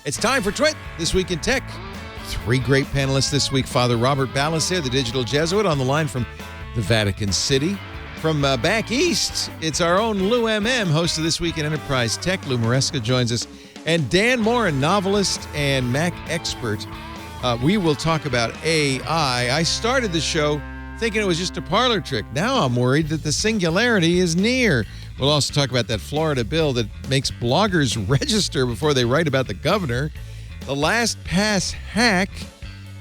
It's time for Twit, This Week in Tech. Three great panelists this week. Father Robert Ballecer, the digital Jesuit, on the line from the Vatican City. From back east, it's our own Lou MM, host of This Week in Enterprise Tech. Lou Maresca joins us. And Dan Moren, novelist and Mac expert. We will talk about AI. I started the show thinking it was just a parlor trick. Now I'm worried that the singularity is near. We'll also talk about that Florida bill that makes bloggers register before they write about the governor, the LastPass hack,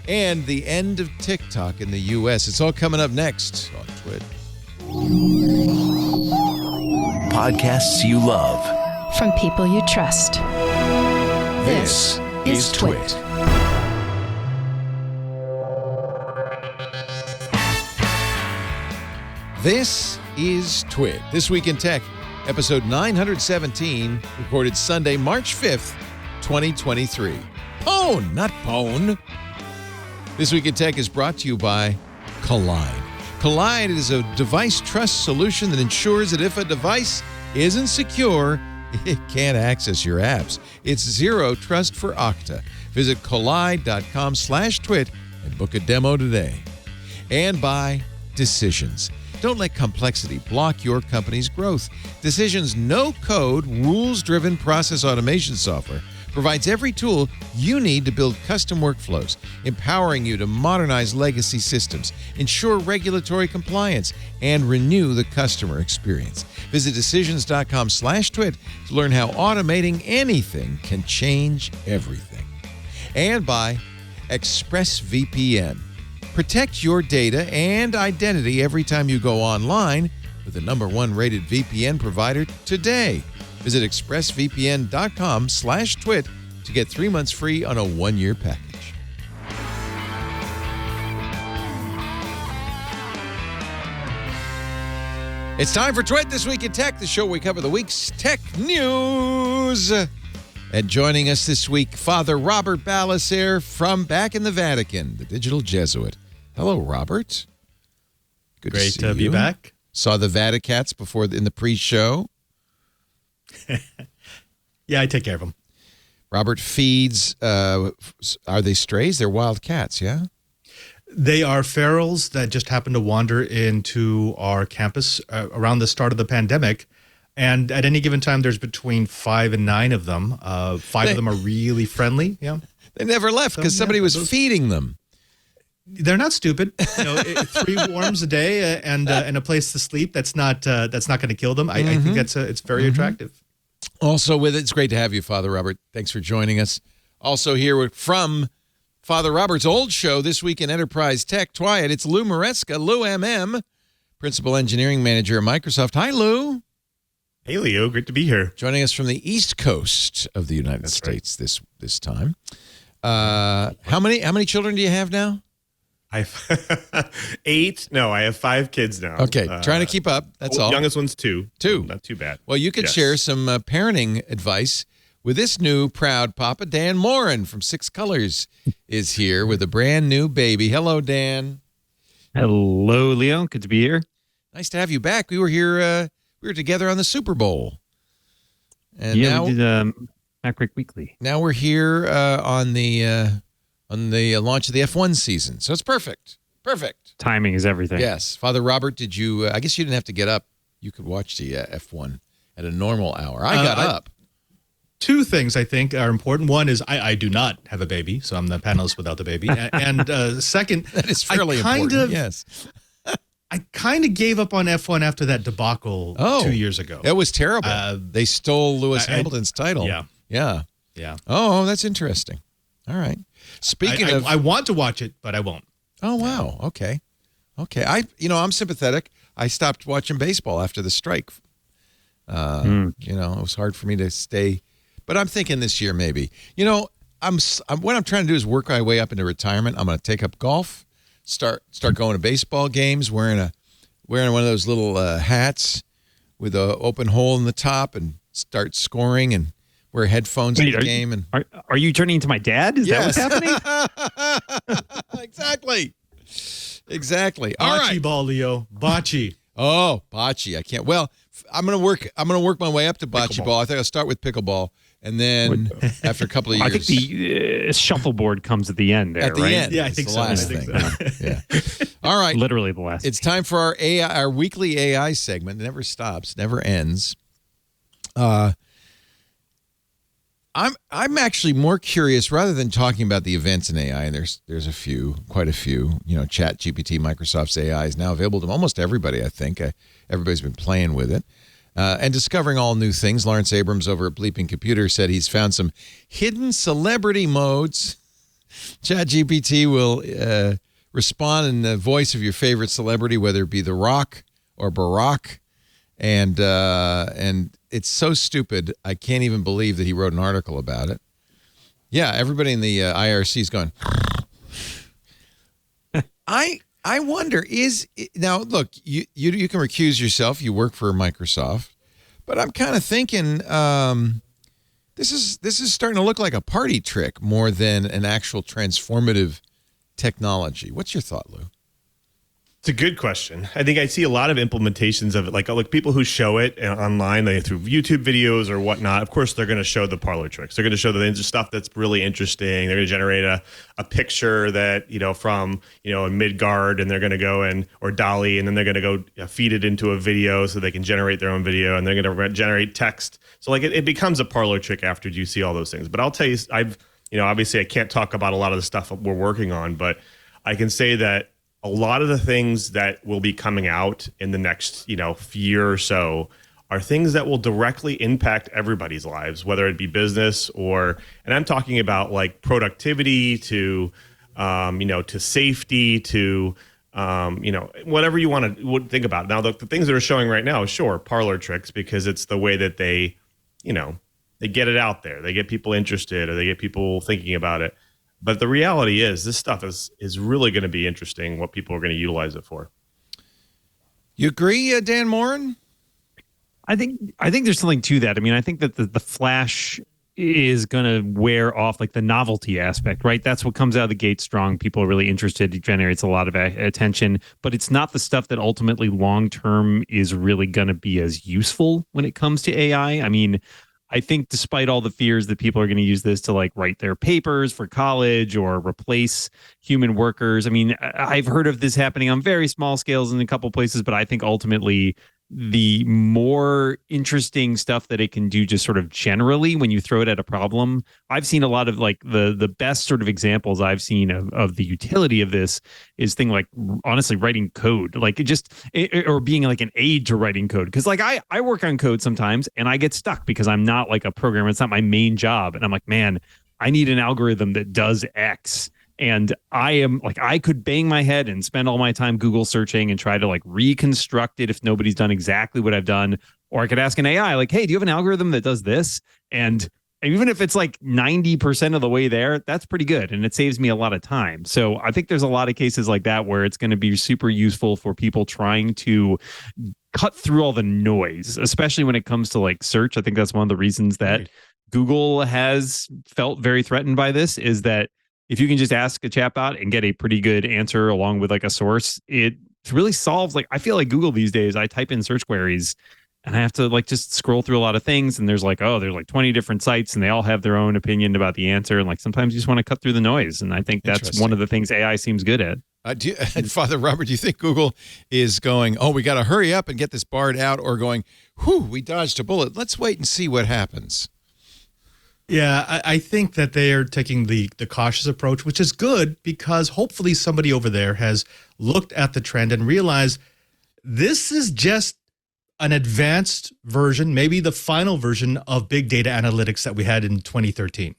and the end of TikTok in the U.S. It's all coming up next on Twit. Podcasts you love. From people you trust. This is Twit. This is Twit, This Week in Tech, episode 917, recorded Sunday, March 5th, 2023. Pwn Not Bone. This Week in Tech is brought to you by Collide. Collide is a device trust solution that ensures that if a device isn't secure, it can't access your apps. It's zero trust for Okta. Visit collide.com/twit and book a demo today. And by Decisions. Don't let complexity block your company's growth. Decisions' no-code, rules-driven process automation software provides every tool you need to build custom workflows, empowering you to modernize legacy systems, ensure regulatory compliance, and renew the customer experience. Visit decisions.com/twit to learn how automating anything can change everything. And by ExpressVPN. Protect your data and identity every time you go online with the #1 rated VPN provider today. Visit expressvpn.com/twit to get 3 months free on a 1-year package. It's time for Twit, This Week in Tech, the show where we cover the week's tech news. And joining us this week, Father Robert Ballecer from back in the Vatican, the digital Jesuit. Hello, Robert. Good Great to to be back. Saw the Vaticats before in the pre-show. Yeah, I take care of them. Robert feeds, are they strays? They're wild cats, yeah? They are ferals that just happened to wander into our campus around the start of the pandemic. And at any given time, there's between 5 and 9 of them. 5 of them are really friendly. Yeah, They never left because somebody was feeding them. They're not stupid. 3 worms a day and a place to sleep. That's not going to kill them. I think it's very attractive. Also with it, it's great to have you, Father Robert. Thanks for joining us. Also here from Father Robert's old show, This Week in Enterprise Tech, Twiat. It's Lou Maresca, Lou MM, Principal Engineering Manager at Microsoft. Hi, Lou. Hey, Leo. Great to be here. Joining us from the East Coast of the United States this time. How many children do you have now? I have 8. No, I have 5 kids now. Okay, trying to keep up. That's all. Youngest one's 2. 2. Not too bad. Well, you could share some parenting advice with this new proud papa. Dan Moren from 6 Colors is here with a brand new baby. Hello, Dan. Hello, Leo. Good to be here. Nice to have you back. We were here. We were together on the Super Bowl. And yeah, now, we did Mac Break Weekly. Now we're here on the launch of the F1 season. So it's perfect. Perfect. Timing is everything. Yes. Father Robert, did you, I guess you didn't have to get up. You could watch the F1 at a normal hour. I got up. 2 things I think are important. One is I do not have a baby, so I'm the panelist without the baby. And second, that is fairly important. Yes. I kind of gave up on F1 after that debacle 2 years ago. That was terrible. They stole Lewis Hamilton's title. Yeah. Oh, that's interesting. All right. Speaking of, I want to watch it, but I won't. Oh, wow. Okay. I'm sympathetic. I stopped watching baseball after the strike. It was hard for me to stay, but I'm thinking this year maybe. What I'm trying to do is work my way up into retirement. I'm going to take up golf, start going to baseball games, wearing one of those little hats with an open hole in the top, and start scoring and wear headphones in the game. And are you turning into my dad? Is that what's happening? Exactly. All right. Bocce ball, Leo. Bocce. Oh, bocce. I can't. Well, I'm gonna work my way up to bocce ball. I think I'll start with pickleball And then after a couple of years, I think the shuffleboard comes at the end there, at the right? end, Yeah, I it's think the so. last I think thing. Yeah. All right. Literally the last. It's time for our weekly AI segment. It never stops, never ends. I'm actually more curious, rather than talking about the events in AI, and there's quite a few. Chat GPT, Microsoft's AI is now available to almost everybody, I think. Everybody's been playing with it and discovering all new things. Lawrence Abrams over at Bleeping Computer said he's found some hidden celebrity modes. Chat GPT will respond in the voice of your favorite celebrity, whether it be The Rock or Barack. And it's so stupid, I can't even believe that he wrote an article about it. Yeah, everybody in the IRC is going. I wonder, now look, you can recuse yourself. You work for Microsoft, but I'm kind of thinking this is starting to look like a party trick more than an actual transformative technology. What's your thought, Lou? It's a good question. I think I see a lot of implementations of it, like people who show it online, like through YouTube videos or whatnot. Of course, they're going to show the parlor tricks. They're going to show the stuff that's really interesting. They're going to generate a picture that, from, in Midgard, and they're going to go or Dolly, and then they're going to go feed it into a video so they can generate their own video, and they're going to generate text. So it becomes a parlor trick after you see all those things. But I'll tell you, obviously I can't talk about a lot of the stuff we're working on, but I can say that a lot of the things that will be coming out in the next, year or so are things that will directly impact everybody's lives, whether it be business and I'm talking about like productivity to safety to, whatever you want to think about. Now, the things that are showing right now, sure, parlor tricks, because it's the way that they get it out there. They get people interested, or they get people thinking about it. But the reality is this stuff is really going to be interesting, what people are going to utilize it for. You agree, Dan Moren? I think there's something to that. I mean, I think that the Flash is going to wear off, like the novelty aspect, right? That's what comes out of the gate strong. People are really interested. It generates a lot of attention, but it's not the stuff that ultimately long-term is really going to be as useful when it comes to AI. I mean, I think despite all the fears that people are going to use this to like write their papers for college or replace human workers. I mean, I've heard of this happening on very small scales in a couple places, but I think ultimately the more interesting stuff that it can do just sort of generally when you throw it at a problem. I've seen a lot of like the best sort of examples I've seen of the utility of this is thing like honestly writing code, like or being like an aid to writing code. Cause like I work on code sometimes and I get stuck because I'm not like a programmer. It's not my main job. And I'm like, man, I need an algorithm that does X. And I could bang my head and spend all my time Google searching and try to like reconstruct it if nobody's done exactly what I've done. Or I could ask an AI like, hey, do you have an algorithm that does this? And even if it's like 90% of the way there, that's pretty good. And it saves me a lot of time. So I think there's a lot of cases like that where it's going to be super useful for people trying to cut through all the noise, especially when it comes to like search. I think that's one of the reasons that Google has felt very threatened by this, is that if you can just ask a chatbot and get a pretty good answer along with like a source, it really solves, like, I feel like Google these days, I type in search queries and I have to like just scroll through a lot of things. And there's like, there's like 20 different sites and they all have their own opinion about the answer. And like, sometimes you just want to cut through the noise. And I think that's one of the things AI seems good at. Father Robert, do you think Google is going, we got to hurry up and get this Bard out, or going, we dodged a bullet. Let's wait and see what happens? Yeah, I think that they are taking the cautious approach, which is good, because hopefully somebody over there has looked at the trend and realized this is just an advanced version, maybe the final version of big data analytics that we had in 2013.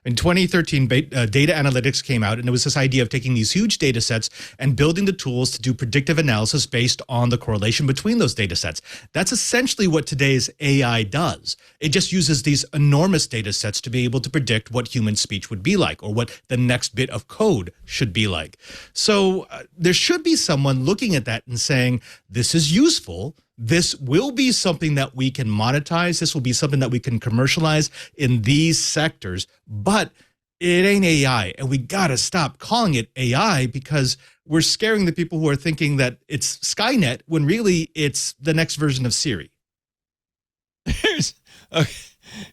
In 2013, data analytics came out, and it was this idea of taking these huge data sets and building the tools to do predictive analysis based on the correlation between those data sets. That's essentially what today's AI does. It just uses these enormous data sets to be able to predict what human speech would be like, or what the next bit of code should be like. So there should be someone looking at that and saying, this is useful. This will be something that we can monetize. This will be something that we can commercialize in these sectors, but it ain't AI. And we got to stop calling it AI, because we're scaring the people who are thinking that it's Skynet when really it's the next version of Siri.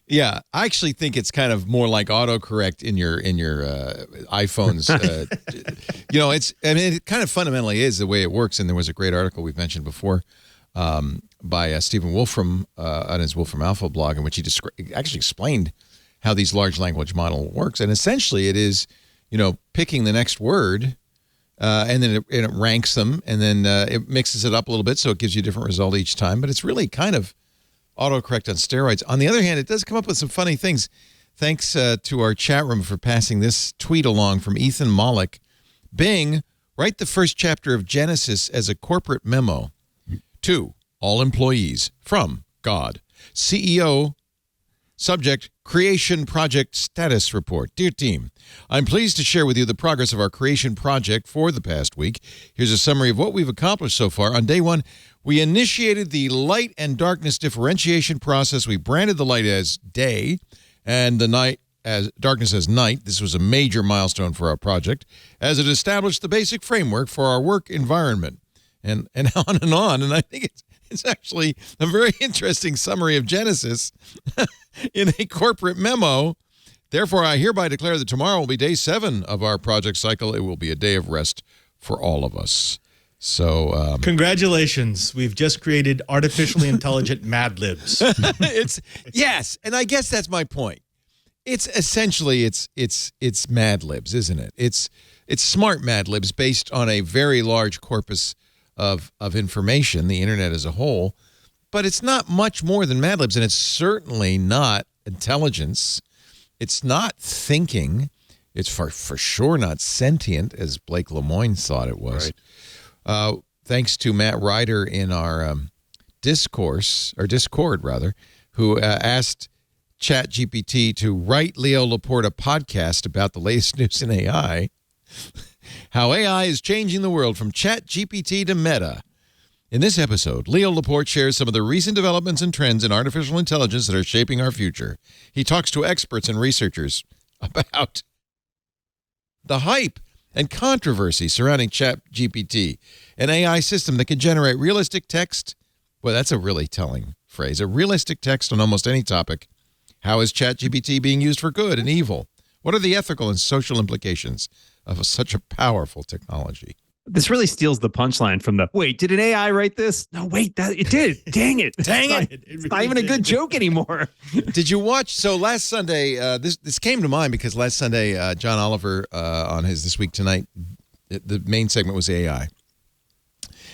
Yeah, I actually think it's kind of more like autocorrect in your iPhones. It kind of fundamentally is the way it works. And there was a great article we've mentioned before by Stephen Wolfram on his Wolfram Alpha blog, in which he actually explained how these large language model works. And essentially, it is picking the next word, and then it ranks them, and then it mixes it up a little bit, so it gives you a different result each time. But it's really kind of autocorrect on steroids. On the other hand, it does come up with some funny things. Thanks to our chat room for passing this tweet along from Ethan Mollick. Bing, write the first chapter of Genesis as a corporate memo. To all employees from God. CEO, subject, Creation Project Status Report. Dear team, I'm pleased to share with you the progress of our creation project for the past week. Here's a summary of what we've accomplished so far. On day one, we initiated the light and darkness differentiation process. We branded the light as day and the night as darkness as night. This was a major milestone for our project, as it established the basic framework for our work environment. And on and on. And I think it's actually a very interesting summary of Genesis in a corporate memo. Therefore, I hereby declare that tomorrow will be day 7 of our project cycle. It will be a day of rest for all of us. So, congratulations. We've just created artificially intelligent Mad Libs. Yes, and I guess that's my point. It's essentially it's Mad Libs, isn't it? It's smart Mad Libs based on a very large corpus of information, the internet as a whole, but it's not much more than Mad Libs, and it's certainly not intelligence. It's not thinking. It's for sure not sentient, as Blake Lemoine thought it was. Right. Thanks to Matt Ryder in our Discord, who asked ChatGPT to write Leo Laporte a podcast about the latest news in AI. How AI is changing the world from ChatGPT to Meta. In this episode, Leo Laporte shares some of the recent developments and trends in artificial intelligence that are shaping our future. He talks to experts and researchers about the hype and controversy surrounding ChatGPT, an AI system that can generate realistic text. Well, that's a really telling phrase. A realistic text on almost any topic. How is ChatGPT being used for good and evil? What are the ethical and social implications of such a powerful technology? This really steals the punchline from the, wait, did an AI write this? No, wait, it did. Dang it. It's not even a good joke anymore. Did you watch? So last Sunday, this came to mind because last Sunday, John Oliver on his This Week Tonight, the main segment was AI.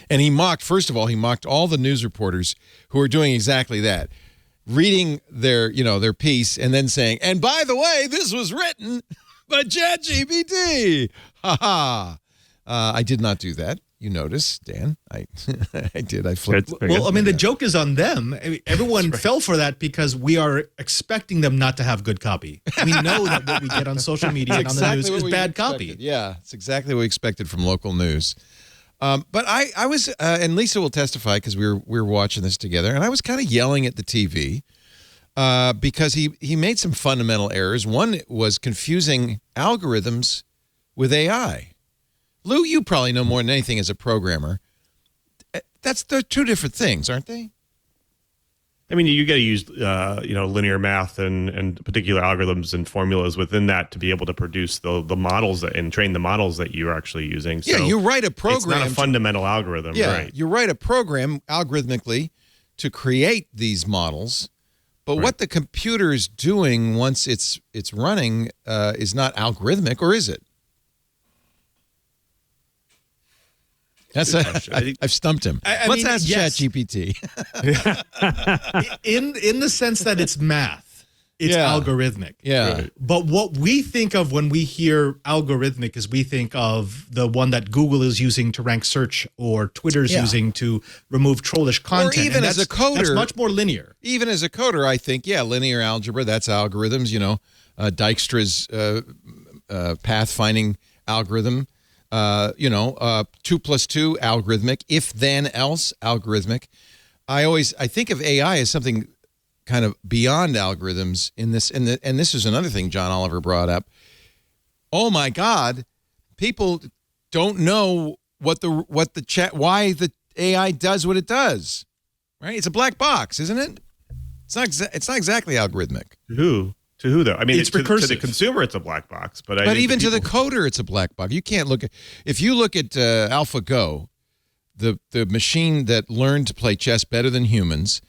And he mocked all the news reporters who are doing exactly that. Reading their piece and then saying, and by the way, this was written by ChatGPT. Ha ha. I did not do that. You notice, Dan. I did. I flipped. Well, I mean, the joke is on them. I mean, everyone fell for that because we are expecting them not to have good copy. We know that what we get on social media and on the news is bad copy. Yeah, it's exactly what we expected from local news. But I was, and Lisa will testify because we were watching this together, and I was kind of yelling at the TV because he made some fundamental errors. One was confusing algorithms with AI. Lou, you probably know more than anything as a programmer. They're two different things, aren't they? I mean, you got to use linear math and particular algorithms and formulas within that to be able to produce the models and train the models that you're actually using. So yeah, you write a program. It's not a fundamental algorithm, right? You write a program algorithmically to create these models, but what the computer is doing once it's running is not algorithmic, or is it? I've stumped him. Let's ask ChatGPT. in the sense that it's math, it's algorithmic. Yeah. Right. But what we think of when we hear algorithmic is we think of the one that Google is using to rank search or Twitter's using to remove trollish content. Or even as a coder. That's much more linear. Even as a coder, I think, linear algebra, that's algorithms, Dijkstra's pathfinding algorithm. 2 + 2 algorithmic, if then else algorithmic. I think of AI as something kind of beyond algorithms in this, and this is another thing John Oliver brought up. Oh my God, people don't know why the AI does what it does, right? It's a black box, isn't it? It's not exactly algorithmic. To who though? I mean, It's to recursive. the consumer, it's a black box. But Even to the coder, it's a black box. You can't look at if you look at AlphaGo, the machine that learned to play chess better than humans.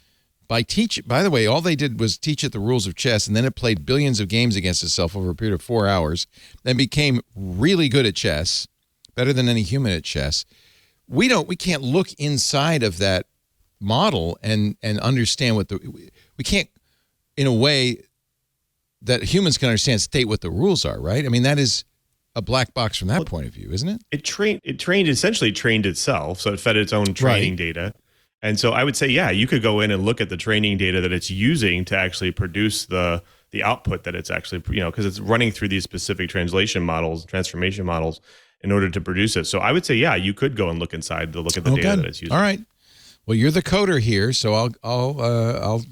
By the way, all they did was teach it the rules of chess, and then it played billions of games against itself over a period of 4 hours, then became really good at chess, better than any human at chess. We can't look inside of that model and understand we can't, in a way that humans can understand, state what the rules are, right? I mean, that is a black box from that point of view, isn't it? It essentially trained itself, so it fed its own training data. And so I would say, yeah, you could go in and look at the training data that it's using to actually produce the output that it's actually, because it's running through these specific transformation models in order to produce it. So I would say, yeah, you could go and look inside to look at the data that it's using. All right. Well, you're the coder here, so I'll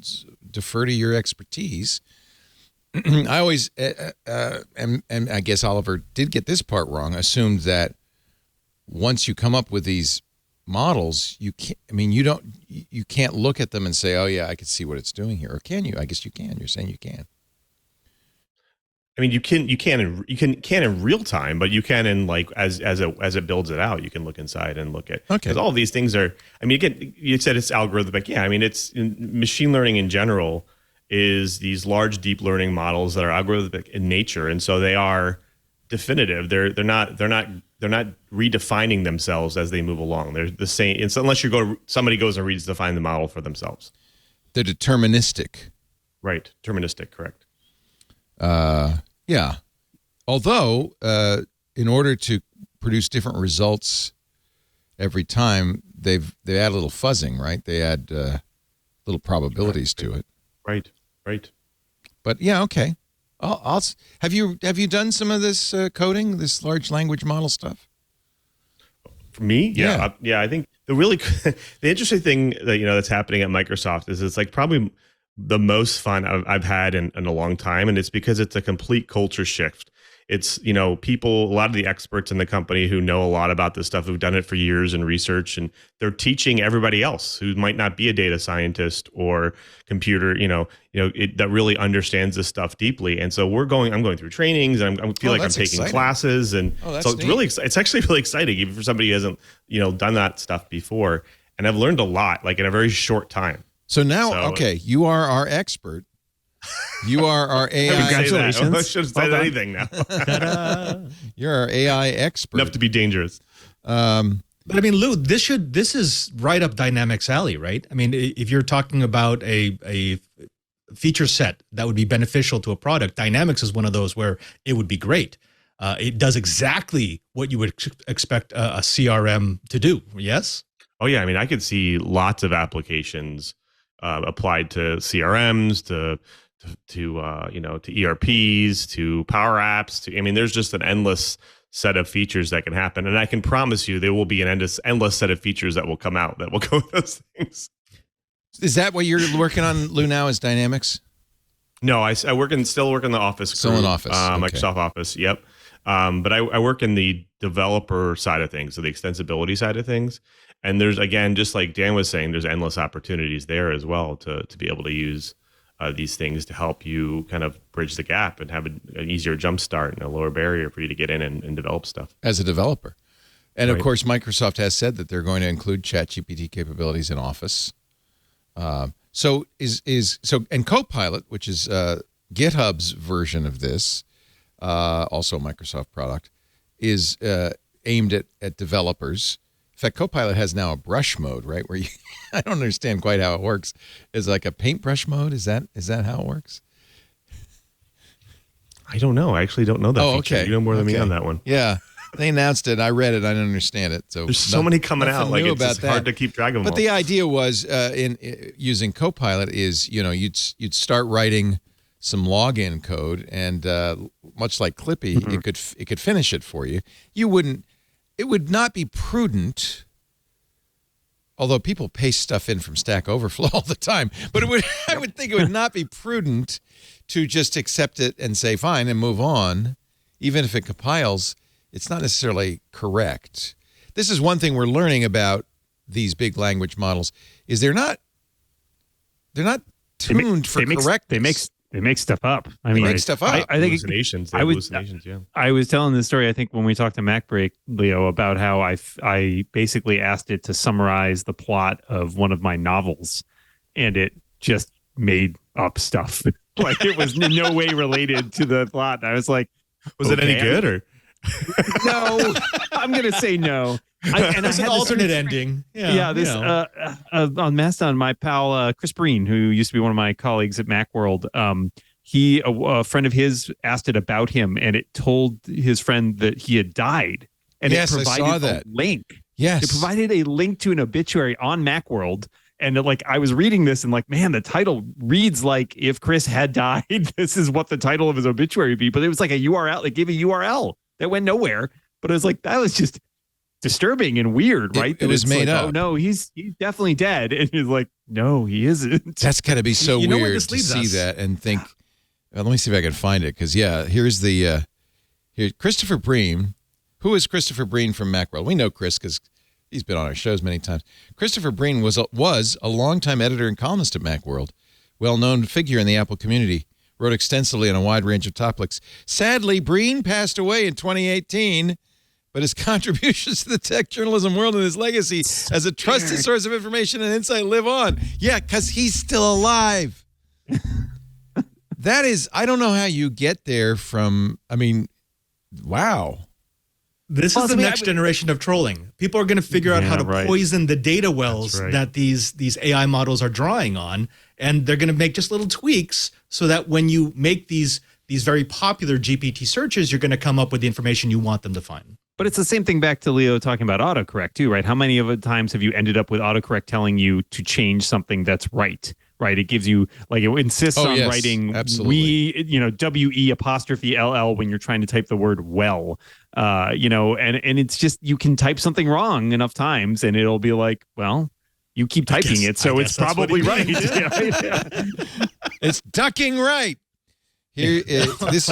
defer to your expertise. I always, and I guess Oliver did get this part wrong, assumed that once you come up with these models, you can't look at them and say, oh yeah, I can see what it's doing here. Or can you? I guess you can. You're saying you can. I mean, you can in real time, but you can in as it builds it out, you can look inside and look at, because all of these things are, I mean, again, you said it's algorithmic. Yeah. I mean, it's machine learning in general is these large deep learning models that are algorithmic in nature. And so they are definitive. They're not redefining themselves as they move along. They're the same. It's unless somebody goes and redefine the model for themselves. They're deterministic. Right. Deterministic. Correct. Yeah. Although, in order to produce different results every time, they add a little fuzzing, right? They add little probabilities to it. Right. But yeah, okay. Have you done some of this coding, this large language model stuff? For me, yeah. I think the interesting thing that that's happening at Microsoft is it's like probably the most fun I've had in a long time, and it's because it's a complete culture shift. It's people, a lot of the experts in the company who know a lot about this stuff, who've done it for years in research, and they're teaching everybody else who might not be a data scientist or computer, that really understands this stuff deeply. And so I'm going through trainings, and I feel like I'm taking classes, and so it's actually really exciting, even for somebody who hasn't done that stuff before. And I've learned a lot, like in a very short time. So now, you are our expert. You are our AI. Congratulations. I should have said anything now. You're our AI expert. Enough to be dangerous. But I mean, Lou, this is right up Dynamics alley, right? I mean, if you're talking about a feature set that would be beneficial to a product, Dynamics is one of those where it would be great. It does exactly what you would expect a CRM to do. Yes? Oh yeah. I mean, I could see lots of applications applied to CRMs, to ERPs, to Power Apps. There's just an endless set of features that can happen, and I can promise you there will be an endless set of features that will come out that will go with those things. Is that what you're working on, Lou? Now is Dynamics? No, I still work in the Office. Still in Office, Microsoft Office. Yep. But I work in the developer side of things, so the extensibility side of things. And there's, again, just like Dan was saying, there's endless opportunities there as well to be able to use these things to help you kind of bridge the gap and have an easier jump start and a lower barrier for you to get in and develop stuff. As a developer. And of course, Microsoft has said that they're going to include ChatGPT capabilities in Office. And Copilot, which is GitHub's version of this, also a Microsoft product, is aimed at developers. In fact, Copilot has now a brush mode, right? Where I don't understand quite how it works. Is like a paintbrush mode? Is that how it works? I don't know. I actually don't know that feature. Okay. You know more than me on that one. Yeah. They announced it. I read it. I didn't understand it. So there's so many coming out. Like it's just hard to keep track of them. But the idea was in using Copilot is, you'd start writing some login code, and much like Clippy, it could finish it for you. It would not be prudent, although people paste stuff in from Stack Overflow all the time, but I would think it would not be prudent to just accept it and say, fine, and move on. Even if it compiles, it's not necessarily correct. This is one thing we're learning about these big language models, is they're not tuned for correctness. They make stuff up. I mean, make stuff up. I think hallucinations. Yeah. I was telling this story, I think, when we talked to MacBreak, Leo, about how I basically asked it to summarize the plot of one of my novels, and it just made up stuff. Like it was in no way related to the plot. And I was like, was it any good or? No, I'm going to say no. It's an alternate ending. Yeah, this on Mastodon, my pal Chris Breen, who used to be one of my colleagues at Macworld, a friend of his asked it about him, and it told his friend that he had died, and yes, it provided I saw that. a link. Yes, it provided a link to an obituary on Macworld, and like I was reading this, and like, man, the title reads like if Chris had died, this is what the title of his obituary would be. But it was like a URL. It gave a URL that went nowhere. But it was like that was just disturbing and weird, right? It was made up. Oh no, he's definitely dead, and he's like, no, he isn't. That's got to be so weird to see us? that and think. Let me see if I can find it, because here's the here Christopher Breen. Who is Christopher Breen from Macworld? We know Chris because he's been on our shows many times. Christopher Breen was a longtime editor and columnist at Macworld, well-known figure in the Apple community. Wrote extensively on a wide range of topics. Sadly, Breen passed away in 2018. But his contributions to the tech journalism world and his legacy as a trusted source of information and insight live on. Yeah, because he's still alive. That is, I don't know how you get there from, I mean, wow. This is the next generation of trolling. People are going to figure out how to poison the data wells that these AI models are drawing on, and they're going to make just little tweaks so that when you make these very popular GPT searches, you're going to come up with the information you want them to find. But it's the same thing back to Leo talking about autocorrect too, right? How many of the times have you ended up with autocorrect telling you to change something that's right? Right? It gives you, like, it insists on writing WE apostrophe LL when you're trying to type the word well, and it's just, you can type something wrong enough times and it'll be like, well, you keep typing it, so it's probably right. It's ducking right. Here, Chris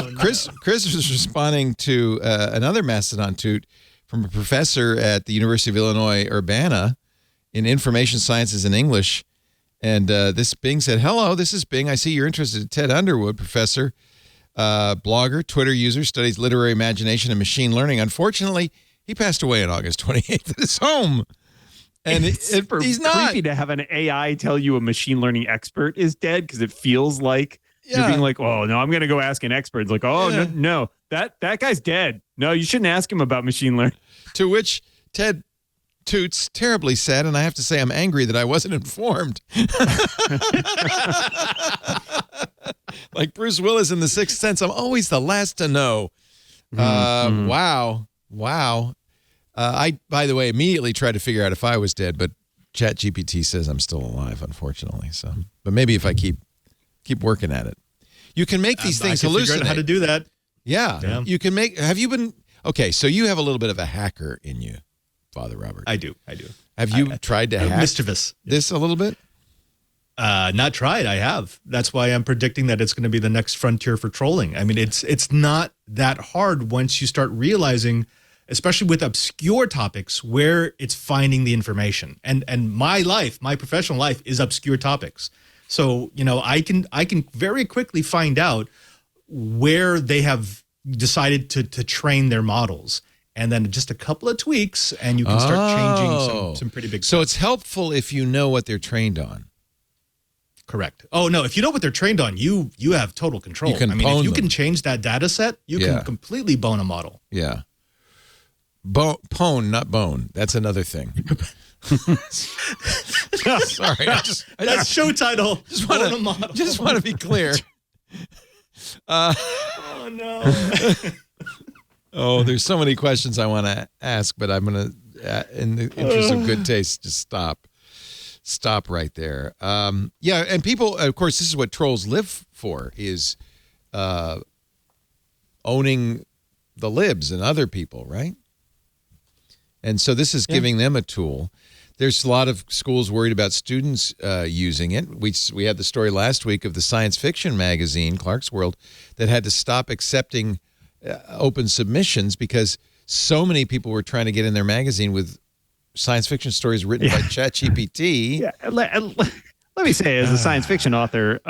was responding to another Mastodon toot from a professor at the University of Illinois Urbana in information sciences and English. And this Bing said, "Hello, this is Bing. I see you're interested in Ted Underwood, professor, blogger, Twitter user, studies literary imagination and machine learning. Unfortunately, he passed away on August 28th at his home." And he's not. Creepy to have an AI tell you a machine learning expert is dead, because it feels like you're being like, oh, no, I'm going to go ask an expert. It's like, oh, no, that guy's dead. No, you shouldn't ask him about machine learning. To which Ted toots terribly sad, and I have to say I'm angry that I wasn't informed. Like Bruce Willis in The Sixth Sense, I'm always the last to know. Wow. I, by the way, immediately tried to figure out if I was dead, but ChatGPT says I'm still alive, unfortunately. So, but maybe if I keep working at it. You can make these things hallucinate. Figure out how to do that. Yeah. You can make, have you been, okay, so you have a little bit of a hacker in you, Father Robert. I do. Have you tried to hack mischievous this a little bit? Not tried. I have. That's why I'm predicting that it's going to be the next frontier for trolling. I mean, it's not that hard once you start realizing, especially with obscure topics, where it's finding the information. And my professional life is obscure topics. So, I can very quickly find out where they have decided to train their models. And then just a couple of tweaks, and you can start changing some pretty big stuff. So it's helpful if you know what they're trained on. Correct. Oh, no, if you know what they're trained on, you have total control. You can if you can change that data set, you can completely bone a model. Yeah. Pwn Not Bone. That's another thing. Sorry. That's show title. Just want to be clear. Oh, no. Oh, there's so many questions I want to ask, but I'm going to, in the interest of good taste, just stop right there. And people, of course, this is what trolls live for, is owning the libs and other people, right? And so this is giving them a tool. There's a lot of schools worried about students using it. We had the story last week of the science fiction magazine, Clark's World, that had to stop accepting open submissions because so many people were trying to get in their magazine with science fiction stories written by ChatGPT. Yeah. Let me say, as a science fiction author,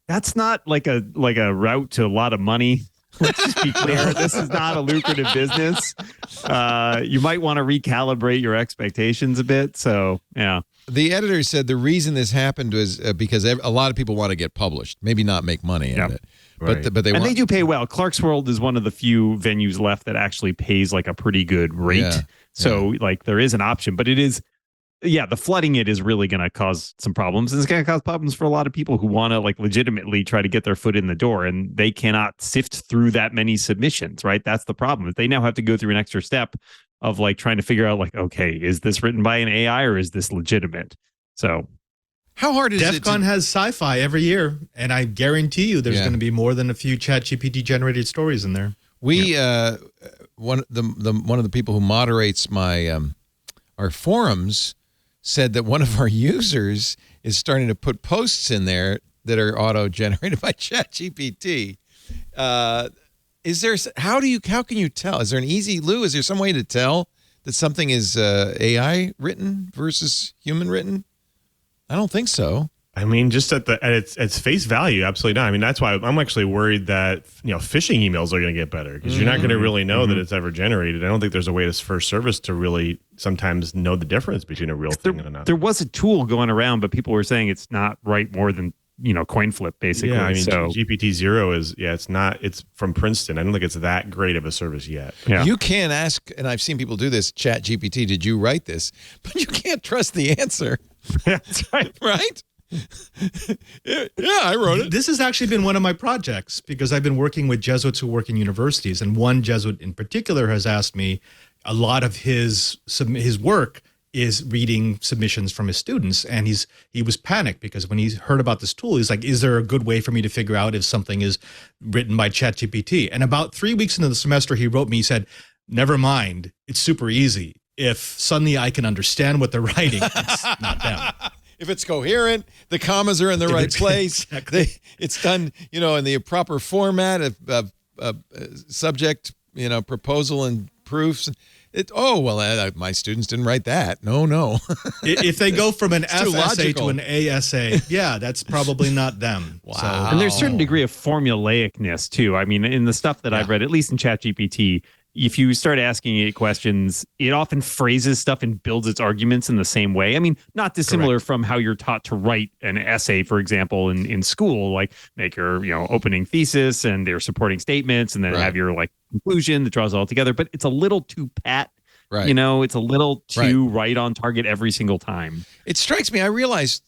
that's not like a route to a lot of money. Let's just be clear. This is not a lucrative business. You might want to recalibrate your expectations a bit. So, yeah. The editor said the reason this happened was because a lot of people want to get published, maybe not make money in it. Right. But they do pay well. Clark's World is one of the few venues left that actually pays like a pretty good rate. Yeah. So like there is an option, but it is, the flooding it is really going to cause some problems. And it's going to cause problems for a lot of people who want to like legitimately try to get their foot in the door, and they cannot sift through that many submissions, right? That's the problem. They now have to go through an extra step of like trying to figure out like, okay, is this written by an AI or is this legitimate? So how hard is DEF it? CON has sci-fi every year, and I guarantee you there's going to be more than a few ChatGPT generated stories in there. We one of the people who moderates my our forums said that one of our users is starting to put posts in there that are auto-generated by ChatGPT. Is there? How can you tell? Is there an easy, Lou? Is there some way to tell that something is AI written versus human written? I don't think so. I mean, just at its face value, absolutely not. I mean, that's why I'm actually worried that phishing emails are going to get better, because you're not going to really know that it's ever generated. I don't think there's a way for service to really sometimes know the difference between a real thing and not. There was a tool going around, but people were saying it's not right more than coin flip basically. Yeah, I mean, so GPT-0 is it's not. It's from Princeton. I don't think it's that great of a service yet. Yeah. You can ask, and I've seen people do this. ChatGPT, did you write this? But you can't trust the answer. That's right. Right? Yeah, I wrote it. This has actually been one of my projects, because I've been working with Jesuits who work in universities, and one Jesuit in particular has asked me, a lot of his work is reading submissions from his students, and he was panicked because when he heard about this tool, he's like, is there a good way for me to figure out if something is written by ChatGPT? And about 3 weeks into the semester, he wrote me, he said, never mind, it's super easy. If suddenly I can understand what they're writing, it's not them. If it's coherent, the commas are in the right place. Exactly. It's done, in the proper format of subject, proposal and proofs. My students didn't write that. No. If they go from an too FSA logical. to an ASA, that's probably not them. Wow. So, And there's a certain degree of formulaicness too. I mean, in the stuff that I've read, at least in ChatGPT, if you start asking it questions, it often phrases stuff and builds its arguments in the same way. I mean, not dissimilar from how you're taught to write an essay, for example, in school, like make your opening thesis and your supporting statements, and then have your like conclusion that draws it all together. But it's a little too pat. Right. It's a little too right on target every single time. It strikes me, I realized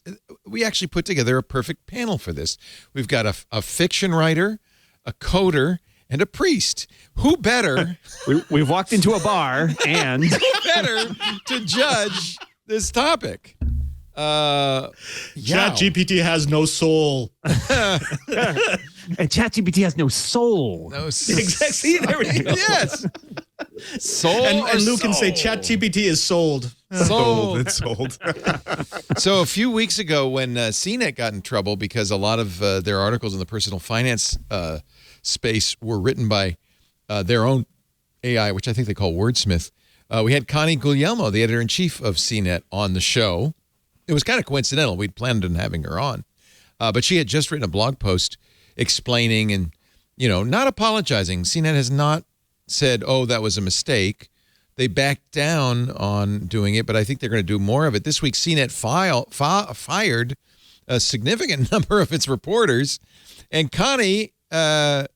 we actually put together a perfect panel for this. We've got a fiction writer, a coder, and a priest. Who better? We've walked into a bar and Who better to judge this topic? ChatGPT has no soul. And ChatGPT has no soul. No, Exactly. There we go. Yes. Soul And Lou can say soul? ChatGPT is sold. Sold. It's sold. So a few weeks ago, when CNET got in trouble because a lot of their articles in the personal finance space were written by their own AI, which I think they call Wordsmith, we had Connie Guglielmo, the editor-in-chief of CNET, on the show. It was kind of coincidental. We'd planned on having her on. But she had just written a blog post explaining and, not apologizing. CNET has not said, oh, that was a mistake. They backed down on doing it, but I think they're going to do more of it. This week, CNET fired a significant number of its reporters. And Connie, The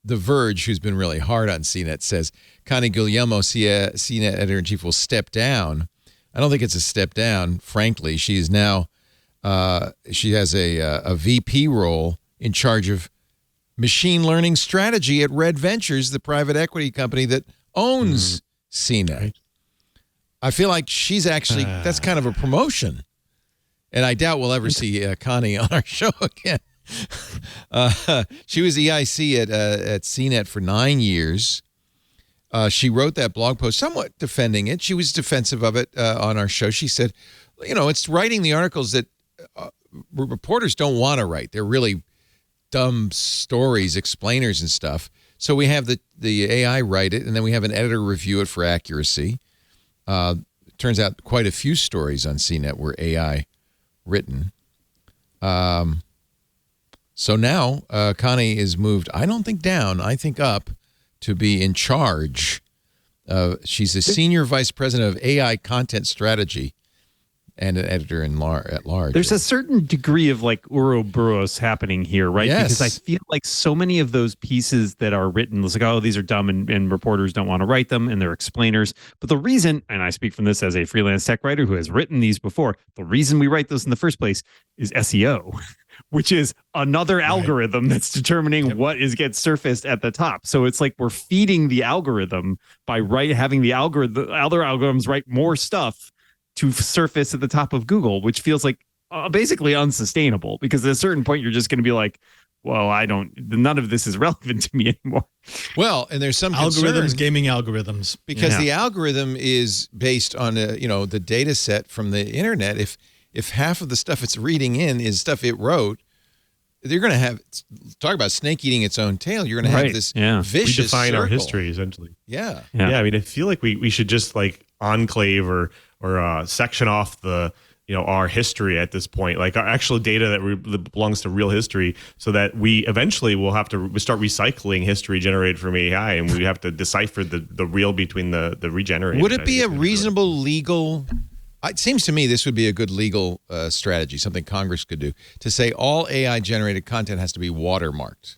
Verge, who's been really hard on CNET, says Connie Guglielmo, CNET editor-in-chief, will step down. I don't think it's a step down, frankly. She is now, she has a VP role in charge of machine learning strategy at Red Ventures, the private equity company that owns CNET. Right. I feel like she's actually, that's kind of a promotion. And I doubt we'll ever see Connie on our show again. She was EIC at CNET for 9 years. She wrote that blog post somewhat defending it. She was defensive of it on our show. She said, it's writing the articles that reporters don't want to write. They're really dumb stories, explainers and stuff. So we have the AI write it, and then we have an editor review it for accuracy. Turns out quite a few stories on CNET were AI written. So now Connie is moved, I don't think down, I think up, to be in charge. She's the senior vice president of AI content strategy and an editor at large. There's a certain degree of like Ouroboros happening here, right? Yes. Because I feel like so many of those pieces that are written, it's like, oh, these are dumb and reporters don't want to write them and they're explainers. But the reason, and I speak from this as a freelance tech writer who has written these before, the reason we write those in the first place is SEO, which is another algorithm that's determining what gets surfaced at the top. So it's like we're feeding the algorithm by having the other algorithms write more stuff to surface at the top of Google, which feels like basically unsustainable, because at a certain point you're just going to be like, well, none of this is relevant to me anymore. Well, and there's some algorithms, gaming algorithms, because the algorithm is based on the data set from the internet. If half of the stuff it's reading in is stuff it wrote, you're going to have, talk about snake eating its own tail. You're going to have this vicious redefine our circle. history, essentially. Yeah. I mean, I feel like we should just like enclave or section off our history at this point, like our actual data that belongs to real history, so that we eventually will have to start recycling history generated from AI, and we have to decipher the real between the regenerated. Would it be a reasonable legal? It seems to me this would be a good legal strategy, something Congress could do, to say all AI-generated content has to be watermarked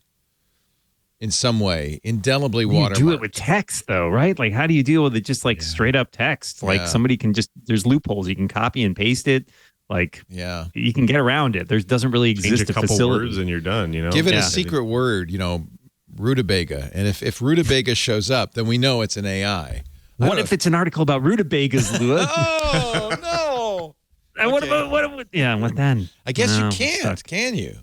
in some way, indelibly watermarked. You do it with text, though, right? Like, how do you deal with it just like straight up text? Like somebody can there's loopholes. You can copy and paste it. Like, you can get around it. There doesn't really exist Change a couple facility. words and you're done, Give it a secret word, rutabaga. And if rutabaga shows up, then we know it's an AI. What if it's an article about rutabagas, Lua? Oh, no. And what then? I guess you can't, can you?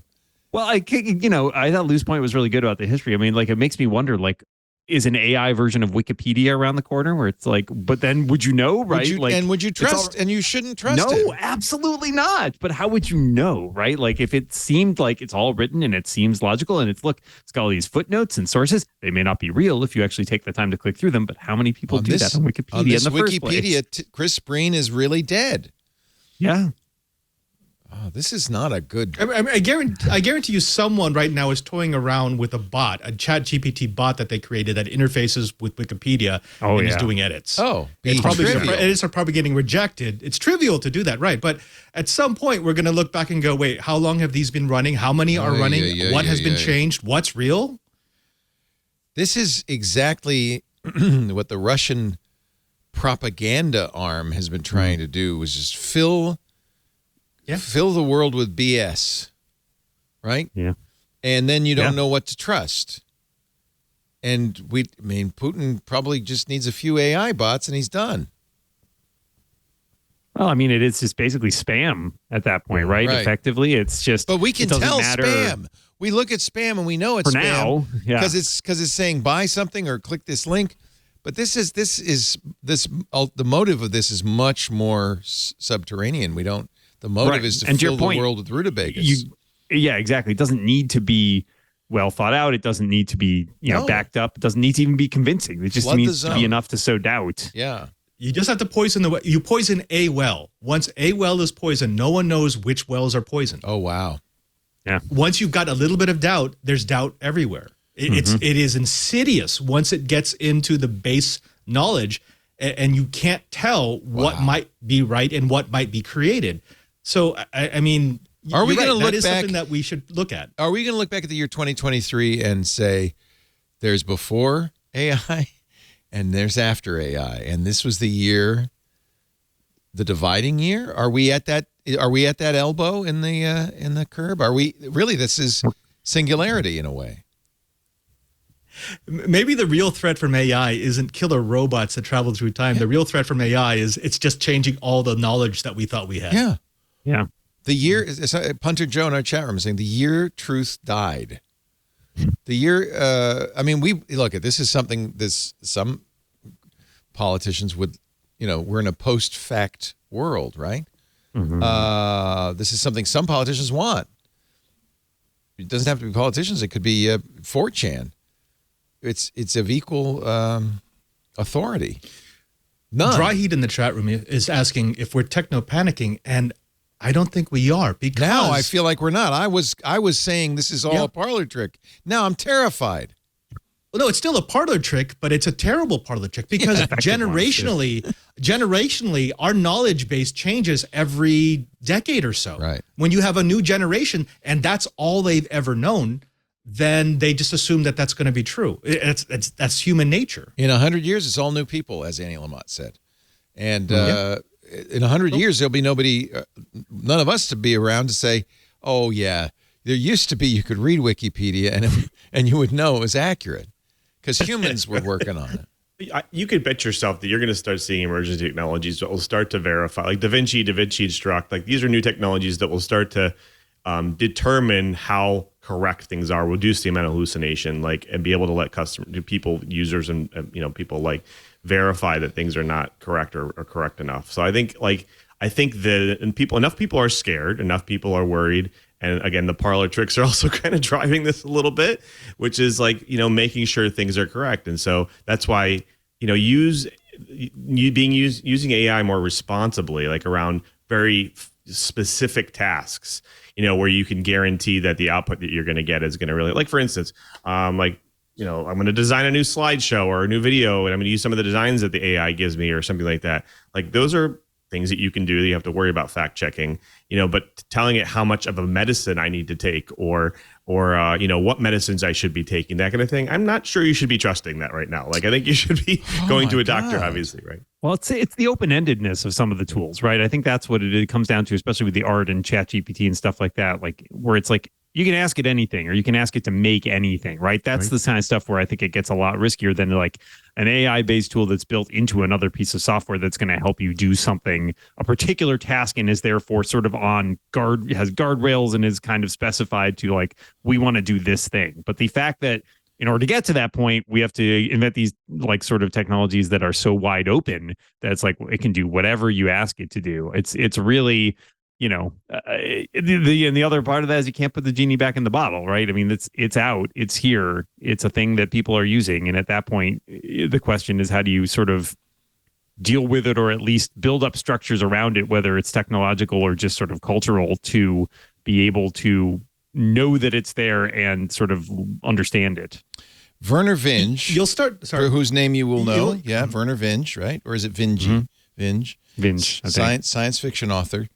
Well, I thought Lou's point was really good about the history. I mean, like, it makes me wonder, like, is an AI version of Wikipedia around the corner where it's like, but then would you know, right? Would you trust, and you shouldn't trust it? No, absolutely not. But how would you know, right? Like, if it seemed like it's all written and it seems logical and it's got all these footnotes and sources, they may not be real if you actually take the time to click through them. But how many people do that on Wikipedia in the first place? Wikipedia, Chris Breen is really dead. Yeah. Oh, this is not a good. I guarantee you someone right now is toying around with a ChatGPT bot that they created that interfaces with Wikipedia and is doing edits. Edits are probably getting rejected. It's trivial to do that, right? But at some point, we're going to look back and go, wait, how long have these been running? How many are running? What has been changed? What's real? This is exactly what the Russian propaganda arm has been trying to do, was just fill the world with BS, right? Yeah. And then you don't know what to trust. And Putin probably just needs a few AI bots and he's done. Well, I mean, it's just basically spam at that point, right? Effectively, it's just. But we can tell spam. We look at spam and we know it's spam now, because it's saying buy something or click this link. But the motive of this is much more subterranean. The motive is to fill the world with rutabagas. Exactly. It doesn't need to be well thought out. It doesn't need to be backed up. It doesn't need to even be convincing. It just needs to be enough to sow doubt. Yeah. You just have to poison you poison a well. Once a well is poisoned, no one knows which wells are poisoned. Oh, wow. Yeah. Once you've got a little bit of doubt, there's doubt everywhere. It is insidious once it gets into the base knowledge, and you can't tell what might be right and what might be created. So, I mean, are we going to look that is back? Something that we should look at. Are we going to look back at the year 2023 and say there's before AI and there's after AI, and this was the dividing year? Are we at that? Are we at that elbow in the curb? Are we really? This is singularity in a way. Maybe the real threat from AI isn't killer robots that travel through time. The real threat from AI is it's just changing all the knowledge that we thought we had. Yeah. Yeah. The year, Punter Joe in our chat room is saying the year truth died. The year, we look at this is something some politicians would, we're in a post-fact world, right? Mm-hmm. This is something some politicians want. It doesn't have to be politicians. It could be 4chan. It's of equal authority. None. Dry Heat in the chat room is asking if we're techno panicking, and I don't think we are, because now I feel like we're not. I was saying this is all a parlor trick. Now I'm terrified. Well, no, it's still a parlor trick, but it's a terrible parlor trick because generationally, our knowledge base changes every decade or so. Right. When you have a new generation and that's all they've ever known, then they just assume that that's going to be true. That's human nature. In 100 years, it's all new people, as Annie Lamott said. And in 100 years, there'll be nobody, none of us to be around to say, oh, yeah, there used to be, you could read Wikipedia and you would know it was accurate because humans were working on it. You could bet yourself that you're going to start seeing emerging technologies that will start to verify, like DaVinci Instruct. Like these are new technologies that will start to determine how correct things are, reduce the amount of hallucination, like, and be able to let users, and people like verify that things are not correct or correct enough. So I think enough people are scared, enough people are worried. And again, the parlor tricks are also kind of driving this a little bit, which is like, making sure things are correct. And so that's why, using AI more responsibly, like around very specific tasks, where you can guarantee that the output that you're going to get is going to really, like, for instance, I'm going to design a new slideshow or a new video, and I'm going to use some of the designs that the AI gives me or something like that. Like those are things that you can do that you have to worry about fact checking, but telling it how much of a medicine I need to take or what medicines I should be taking, that kind of thing. I'm not sure you should be trusting that right now. Like, I think you should be going to a doctor, obviously, right? Well, it's the open-endedness of some of the tools, right? I think that's what it comes down to, especially with the art and ChatGPT and stuff like that, like where it's like, you can ask it anything, or you can ask it to make anything, right? That's the kind of stuff where I think it gets a lot riskier than like an AI-based tool that's built into another piece of software that's going to help you do something, a particular task, and is therefore sort of has guardrails and is kind of specified to like, we want to do this thing. But the fact that in order to get to that point, we have to invent these like sort of technologies that are so wide open that it's like it can do whatever you ask it to do. It's really, the other part of that is you can't put the genie back in the bottle, right? I mean, it's out, it's here, it's a thing that people are using, and at that point, the question is, how do you sort of deal with it, or at least build up structures around it, whether it's technological or just sort of cultural, to be able to know that it's there and sort of understand it. Werner Vinge. You'll start. Sorry. For whose name you will know. Yeah, Werner Vinge, right? Or is it Vinge? Vinge. Science fiction author.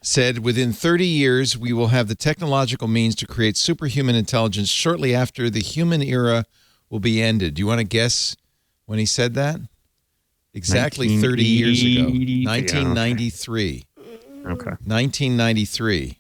Said, within 30 years, we will have the technological means to create superhuman intelligence shortly after the human era will be ended. Do you want to guess when he said that? Exactly 30 years ago. 1993. Okay. 1993.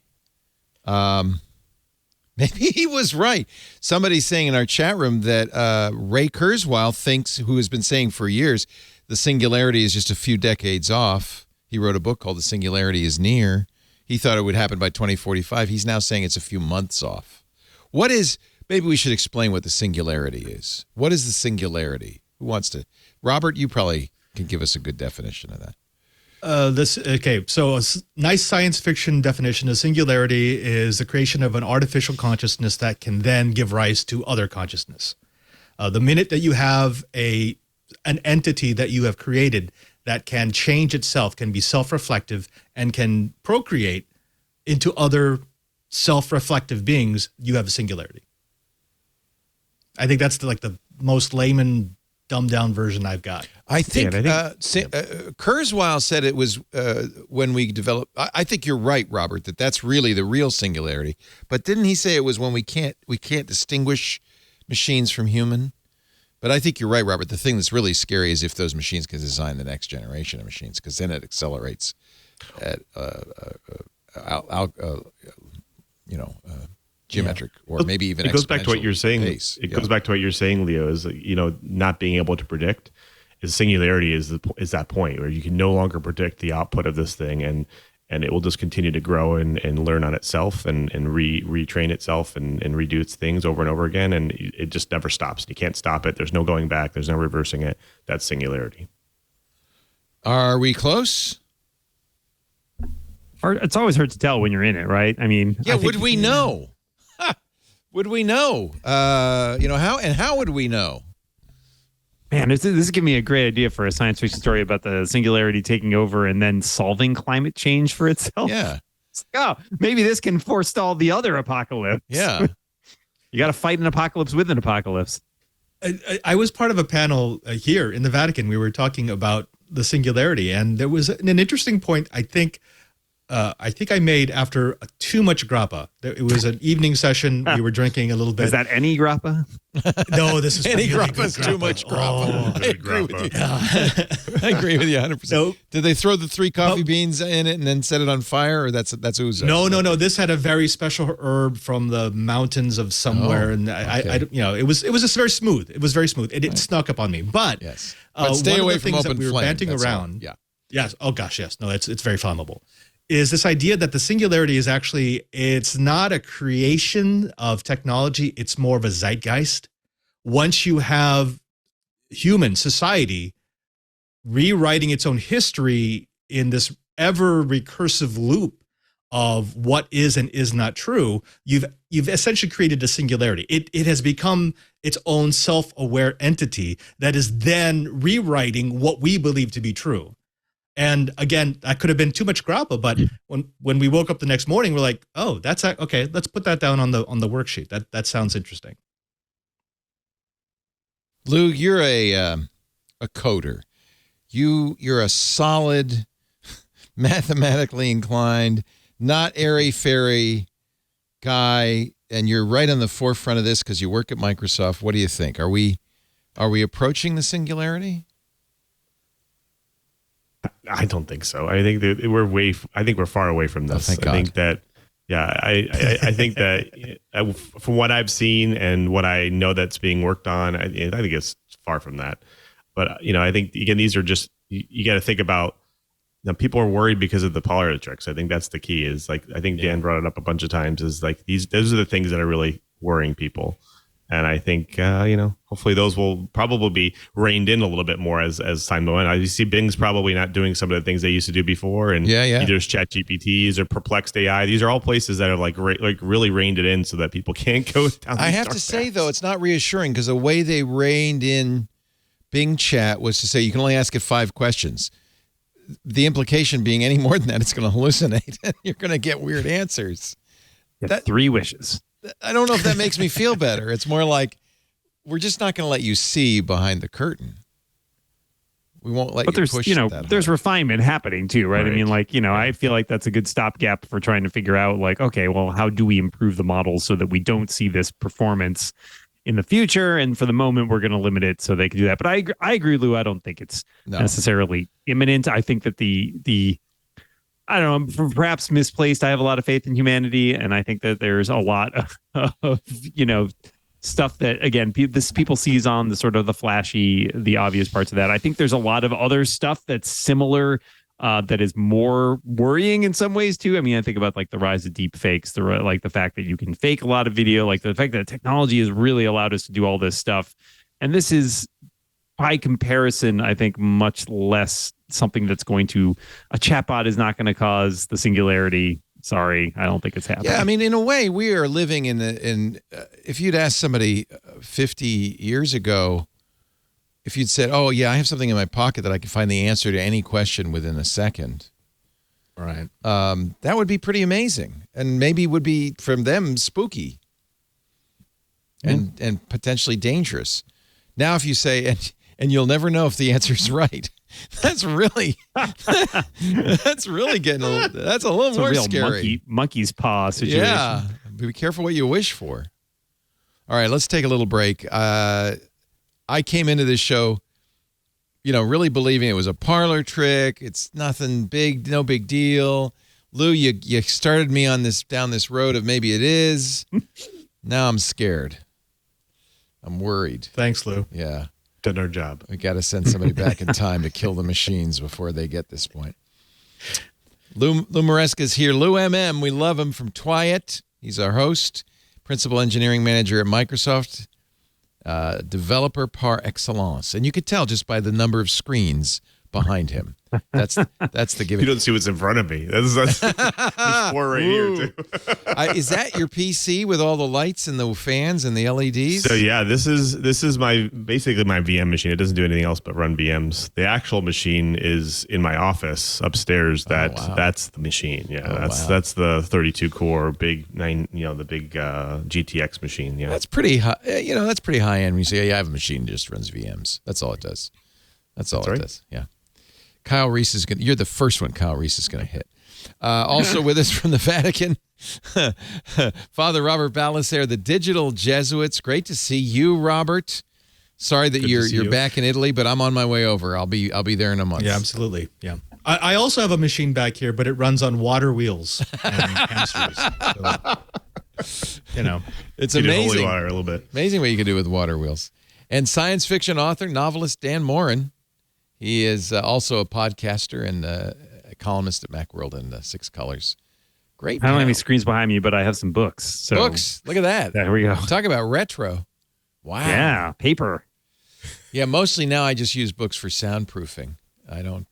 Maybe he was right. Somebody's saying in our chat room that Ray Kurzweil who has been saying for years, the singularity is just a few decades off. He wrote a book called The Singularity is Near. He thought it would happen by 2045. He's now saying it's a few months off. Maybe we should explain what the singularity is. What is the singularity? Who wants to? Robert, you probably can give us a good definition of that. So a nice science fiction definition of singularity is the creation of an artificial consciousness that can then give rise to other consciousness. The minute that you have an entity that you have created that can change itself, can be self-reflective, and can procreate into other self-reflective beings, you have a singularity. I think that's the most layman, dumbed-down version I've got. I think Kurzweil said it was when we developed. I think you're right, Robert, that's really the real singularity. But didn't he say it was when we can't distinguish machines from human? But I think you're right, Robert. The thing that's really scary is if those machines can design the next generation of machines, because then it accelerates at geometric or maybe even it goes back to what you're saying. Pace. It goes back to what you're saying, Leo. Is not being able to predict. Is singularity is that point where you can no longer predict the output of this thing, and it will just continue to grow and learn on itself and retrain itself and redo its things over and over again, and it just never stops. You can't stop it. There's no going back. There's no reversing it. That's singularity. Are we close? It's always hard to tell when you're in it, right? I mean, would we know? Would we know? How would we know? Man, this is giving me a great idea for a science fiction story about the singularity taking over and then solving climate change for itself. Yeah. Oh, maybe this can forestall the other apocalypse. Yeah. You got to fight an apocalypse with an apocalypse. I was part of a panel here in the Vatican. We were talking about the singularity, and there was an interesting point. I think I made after too much grappa. It was an evening session. We were drinking a little bit. Is that any grappa? No, this is Any really grappa good is too much grappa. Oh, I agree with you. I agree with you 100%. No. Did they throw the 3 coffee beans in it and then set it on fire, or that's ouzo? No. This had a very special herb from the mountains of somewhere, and it was very smooth. It was very smooth. It snuck up on me, but Yes. But stay away from open we were flame. banting That's all. around. Yeah. Yes. Oh gosh, yes. No, it's very flammable. Is this idea that the singularity is actually, it's not a creation of technology, it's more of a zeitgeist. Once you have human society rewriting its own history in this ever recursive loop of what is and is not true, you've essentially created a singularity. It has become its own self-aware entity that is then rewriting what we believe to be true. And again, that could have been too much grappa, but when we woke up the next morning, we're like, oh, that's okay. Let's put that down on the worksheet. That sounds interesting. Lou, you're a coder. You're a solid, mathematically inclined, not airy-fairy guy, and you're right on the forefront of this because you work at Microsoft. What do you think? Are we approaching the singularity? I don't think so. I think that we're far away from this. Thank God. I think that, I think that from what I've seen and what I know that's being worked on, I think it's far from that. But I think again, these are just you got to think about. People are worried because of the parlor tricks. I think that's the key. Is like I think Dan brought it up a bunch of times. Is like those are the things that are really worrying people. And I think, hopefully those will probably be reined in a little bit more as time goes on. I see Bing's probably not doing some of the things they used to do before. And either there's ChatGPTs or Perplexed AI. These are all places that have like really reined it in so that people can't go down. I have to say, though, it's not reassuring because the way they reined in Bing Chat was to say you can only ask it 5 questions. The implication being any more than that, it's going to hallucinate and you're going to get weird answers. 3 wishes. I don't know if that makes me feel better. It's more like we're just not going to let you see behind the curtain. We won't let you push that there's hard. refinement happening too, right? I mean, I feel like that's a good stopgap for trying to figure out like, okay, well, how do we improve the models so that we don't see this performance in the future? And for the moment, we're going to limit it so they can do that. But I agree, Lou. I don't think it's necessarily imminent. I think that the I don't know, perhaps misplaced. I have a lot of faith in humanity, and I think that there's a lot of stuff that, again, people seize on the sort of the flashy, the obvious parts of that. I think there's a lot of other stuff that's similar, that is more worrying in some ways too. I mean, I think about like the rise of deep fakes, the fact that you can fake a lot of video, like the fact that technology has really allowed us to do all this stuff. And this is, by comparison, I think much less something that's going to, a chatbot is not going to cause the singularity. Sorry, I don't think it's happening. Yeah, I mean, in a way, we are living if you'd asked somebody 50 years ago, if you'd said, oh, yeah, I have something in my pocket that I can find the answer to any question within a second. Right. That would be pretty amazing. And maybe would be, from them, spooky and potentially dangerous. Now, if you say, and you'll never know if the answer is right, that's really getting that's a little more scary. Monkey's paw situation. Yeah, be careful what you wish for. All right, let's take a little break. I came into this show, really believing it was a parlor trick. It's nothing big, no big deal. Lou, you started me on down this road of maybe it is. Now I'm scared. I'm worried. Thanks, Lou. Yeah. Done our job. We got to send somebody back in time to kill the machines before they get this point. Lou Maresca is here. Lou MM, we love him, from Twyet. He's our host, principal engineering manager at Microsoft, developer par excellence. And you could tell just by the number of screens behind him. That's the gimmick. You don't see what's in front of me. That's there's 4 right here too. Is that your PC with all the lights and the fans and the LEDs? So yeah, this is basically my VM machine. It doesn't do anything else but run VMs. The actual machine is in my office upstairs. That's the machine. Yeah, that's the 32 core big the big GTX machine. Yeah, that's pretty high. That's pretty high end. When you say, "Yeah, I have a machine that just runs VMs." That's all it does. That's all it does. Yeah. Kyle Reese is you're the first one Kyle Reese is going to hit. Also with us from the Vatican, Father Robert Ballecer, the Digital Jesuits. Great to see you, Robert. Sorry that you're back in Italy, but I'm on my way over. I'll be there in a month. Yeah, absolutely. Yeah. I also have a machine back here, but it runs on water wheels and hamsters. So, it's amazing. Holy water a little bit. Amazing what you can do with water wheels. And science fiction author, novelist Dan Moren. He is also a podcaster and a columnist at Macworld and Six Colors. Great. I don't have any screens behind me, but I have some books. So. Books. Look at that. There we go. Talk about retro. Wow. Yeah, paper. Yeah, mostly now I just use books for soundproofing. I don't.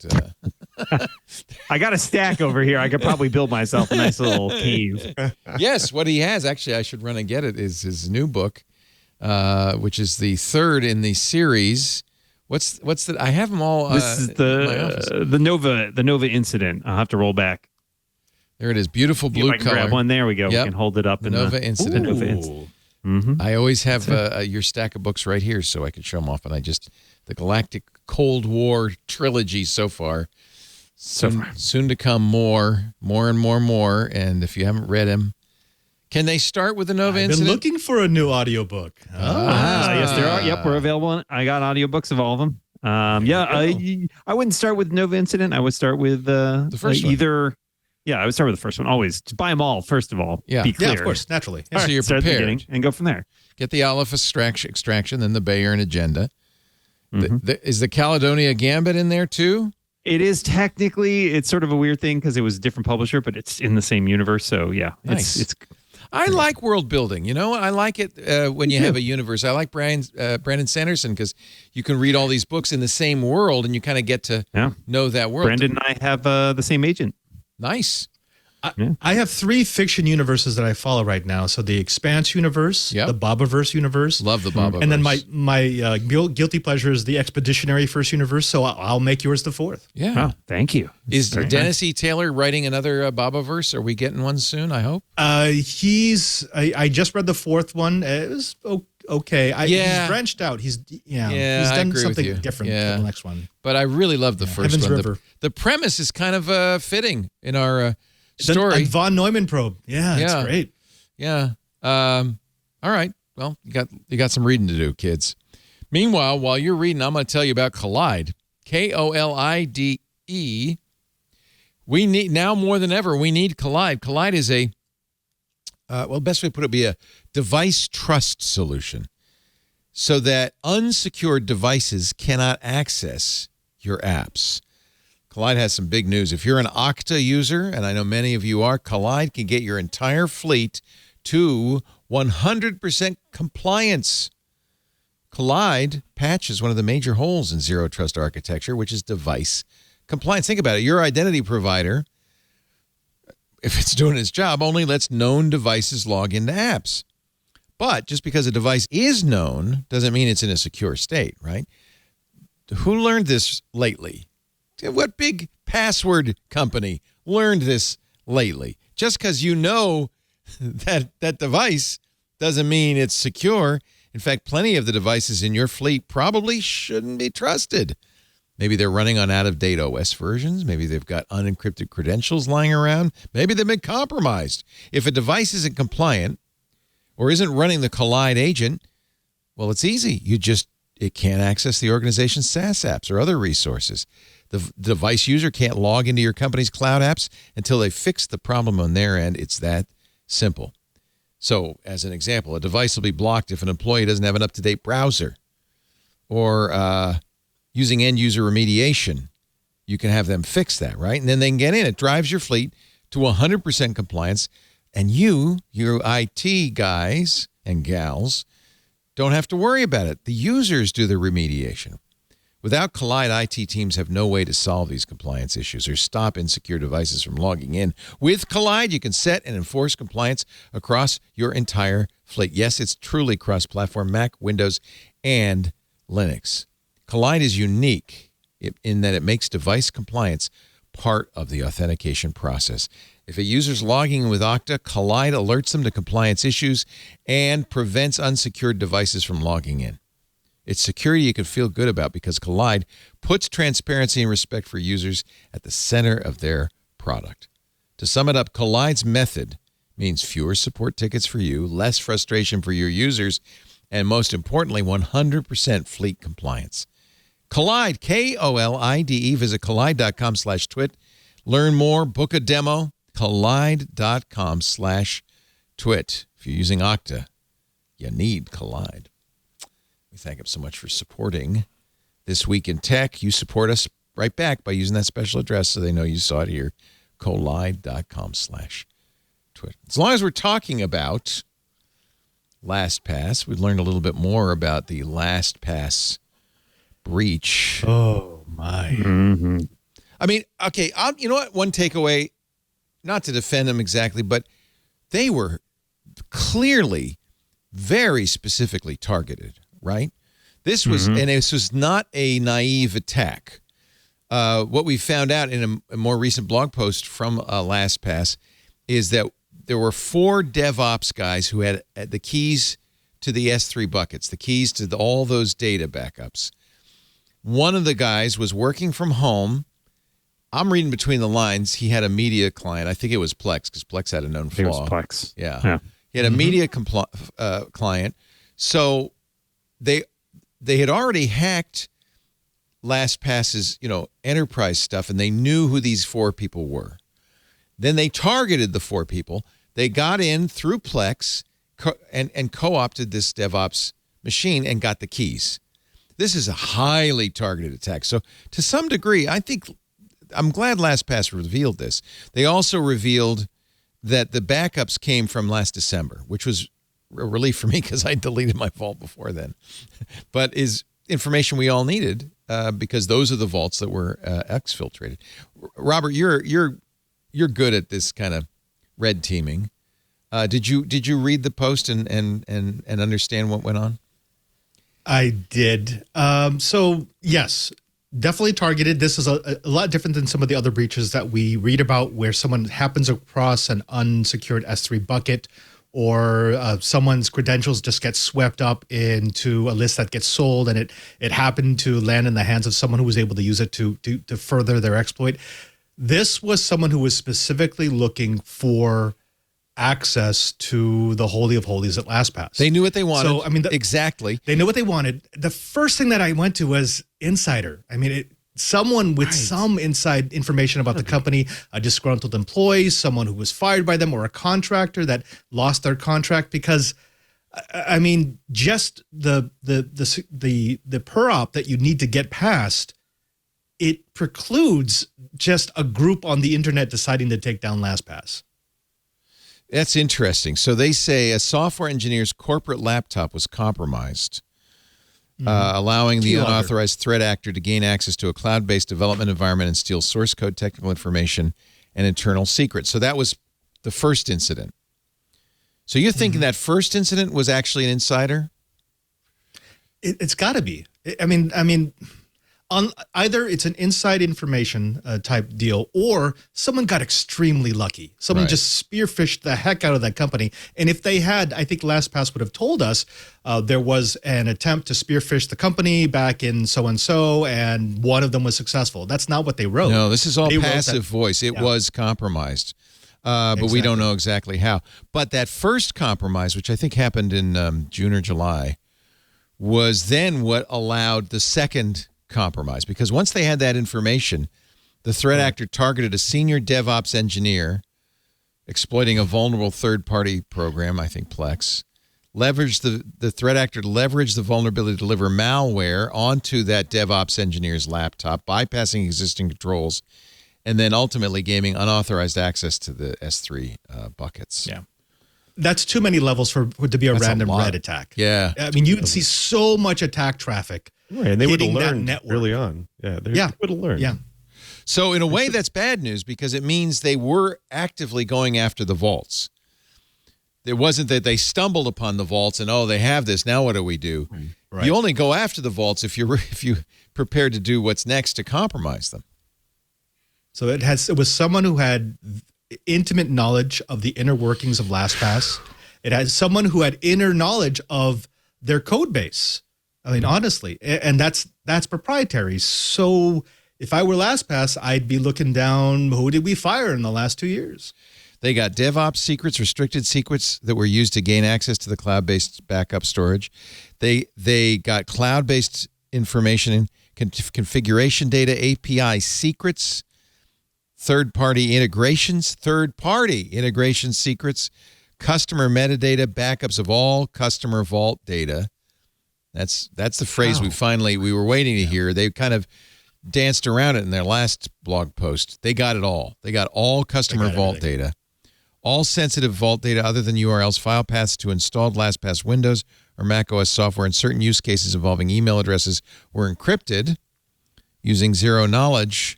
I got a stack over here. I could probably build myself a nice little cave. Yes, what he has, actually, I should run and get it, is his new book, which is the third in the series. What's the? I have them all. This is the Nova incident. I'll have to roll back. There it is, beautiful blue color. Grab one. There we go. Yep. We can hold it up. The Nova incident. Nova incident. Mm-hmm. I always have your stack of books right here, so I can show them off. And the Galactic Cold War trilogy so far. Soon to come more and more. And if you haven't read them, can they start with the Nova incident? I've been looking for a new audiobook. Yes, there are. Yep, we're available. I got audiobooks of all of them. I wouldn't start with Nova incident. I would start with the first one. I would start with the first one always. Just buy them all first of all. Yeah, be clear. Yeah, of course, naturally. Yeah. So you're start prepared at the beginning and go from there. Get the Aleph extraction, then the Bayer and agenda. Mm-hmm. Is the Caledonia Gambit in there too? It is technically. It's sort of a weird thing because it was a different publisher, but it's in the same universe. So yeah, nice. It's I like world building. I like it when you have a universe. I like Brandon Sanderson because you can read all these books in the same world and you kind of get to know that world. Brandon and I have the same agent. Nice. I have 3 fiction universes that I follow right now. So the Expanse universe, the Bobaverse universe. Love the Bobaverse. And then my guilty pleasure is the Expeditionary First universe. So I'll make yours the 4th. Yeah. Oh, thank you. Is Dennis E. Taylor writing another Bobaverse? Are we getting one soon, I hope? I just read the 4th one. It was okay. He's branched out. He's done something different for the next one. But I really love the first Heaven's one. River. The premise is kind of fitting in our story. And von Neumann probe. Yeah, it's great. Yeah. All right. Well, you got some reading to do, kids. Meanwhile, while you're reading, I'm going to tell you about Collide. Kolide. We need now more than ever. We need Collide. Collide is the best way to put it would be a device trust solution, so that unsecured devices cannot access your apps. Collide has some big news. If you're an Okta user, and I know many of you are, Collide can get your entire fleet to 100% compliance. Collide patches one of the major holes in zero trust architecture, which is device compliance. Think about it. Your identity provider, if it's doing its job, only lets known devices log into apps. But just because a device is known doesn't mean it's in a secure state, right? Who learned this lately? What big password company learned this lately? Just because you know that device doesn't mean it's secure. In fact, plenty of the devices in your fleet probably shouldn't be trusted. Maybe they're running on out-of-date OS versions. Maybe they've got unencrypted credentials lying around. Maybe they've been compromised. If a device isn't compliant or isn't running the Collide agent, well, it's easy. It can't access the organization's SaaS apps or other resources. The device user can't log into your company's cloud apps until they fix the problem on their end. It's that simple. So, as an example, a device will be blocked if an employee doesn't have an up-to-date browser or using end-user remediation. You can have them fix that, right? And then they can get in. It drives your fleet to 100% compliance, and your IT guys and gals, don't have to worry about it. The users do the remediation. Without Collide, IT teams have no way to solve these compliance issues or stop insecure devices from logging in. With Collide, you can set and enforce compliance across your entire fleet. Yes, it's truly cross-platform, Mac, Windows, and Linux. Collide is unique in that it makes device compliance part of the authentication process. If a user's logging in with Okta, Collide alerts them to compliance issues and prevents unsecured devices from logging in. It's security you can feel good about because Collide puts transparency and respect for users at the center of their product. To sum it up, Collide's method means fewer support tickets for you, less frustration for your users, and most importantly, 100% fleet compliance. Collide, K-O-L-I-D-E. Visit collide.com/twit. Learn more, book a demo, collide.com/twit. If you're using Okta, you need Collide. We thank them so much for supporting This Week in Tech. You support us right back by using that special address so they know you saw it here, collide.com/twit. As long as we're talking about LastPass, we've learned a little bit more about the LastPass breach. Oh, my. Mm-hmm. I mean, okay, you know what? One takeaway, not to defend them exactly, but they were clearly very specifically targeted, right? This was, and this was not a naive attack. What we found out in a more recent blog post from LastPass is that there were 4 DevOps guys who had the keys to the S3 buckets, the keys to all those data backups. One of the guys was working from home. I'm reading between the lines. He had a media client. I think it was Plex because Plex had a known flaw. It was Plex. Yeah. He had a media client. So they had already hacked LastPass's, enterprise stuff, and they knew who these 4 people were. Then they targeted the 4 people. They got in through Plex and co-opted this DevOps machine and got the keys. This is a highly targeted attack. So to some degree, I'm glad LastPass revealed this. They also revealed that the backups came from last December, which was a relief for me because I deleted my vault before then. But is information we all needed because those are the vaults that were exfiltrated. Robert, you're good at this kind of red teaming. Did you read the post and understand what went on? I did. So yes, definitely targeted. This is a lot different than some of the other breaches that we read about where someone happens across an unsecured S3 bucket or someone's credentials just get swept up into a list that gets sold and it happened to land in the hands of someone who was able to use it to further their exploit. This was someone who was specifically looking for access to the Holy of Holies at LastPass. They knew what they wanted. So, I mean, exactly. They knew what they wanted. The first thing that I went to was Insider. I mean, someone with some inside information about the company, a disgruntled employee, someone who was fired by them, or a contractor that lost their contract because, I mean, just the per-op that you need to get past, it precludes just a group on the internet deciding to take down LastPass. That's interesting. So they say a software engineer's corporate laptop was compromised, allowing the unauthorized threat actor to gain access to a cloud-based development environment and steal source code, technical information, and internal secrets. So that was the first incident. So you're thinking that first incident was actually an insider? It's got to be. I mean, on either it's an inside information type deal, or someone got extremely lucky. Someone just spearphished the heck out of that company. And if they had, I think LastPass would have told us there was an attempt to spearphish the company back in so-and-so, and one of them was successful. That's not what they wrote. No, this is all passive voice. It was compromised, but we don't know exactly how. But that first compromise, which I think happened in June or July, was then what allowed the second compromise, because once they had that information, the threat actor targeted a senior DevOps engineer exploiting a vulnerable third-party program, I think Plex, leveraged the threat actor leveraged the vulnerability to deliver malware onto that DevOps engineer's laptop, bypassing existing controls, and then ultimately gaining unauthorized access to the S3 buckets. Yeah. That's too many levels for to be a random red attack. Yeah. I mean, you would see so much attack traffic Right, and they would have hitting that learned network. early on. Yeah, they would have learned. Yeah. So in a way, that's bad news because it means they were actively going after the vaults. It wasn't that they stumbled upon the vaults and, oh, they have this. Now what do we do? Right. You only go after the vaults if you're prepared to do what's next to compromise them. So it was someone who had intimate knowledge of the inner workings of LastPass. It had someone who had inner knowledge of their code base. I mean, honestly, and that's proprietary. So if I were LastPass, I'd be looking down, who did we fire in the last 2 years? They got DevOps secrets, restricted secrets that were used to gain access to the cloud-based backup storage. They got cloud-based information and configuration data, API secrets, third-party integration secrets, customer metadata, backups of all customer vault data. That's the phrase we were waiting to hear. They kind of danced around it in their last blog post. They got it all. They got all customer vault data. All sensitive vault data other than URLs, file paths to installed LastPass Windows or macOS software, and certain use cases involving email addresses were encrypted using zero knowledge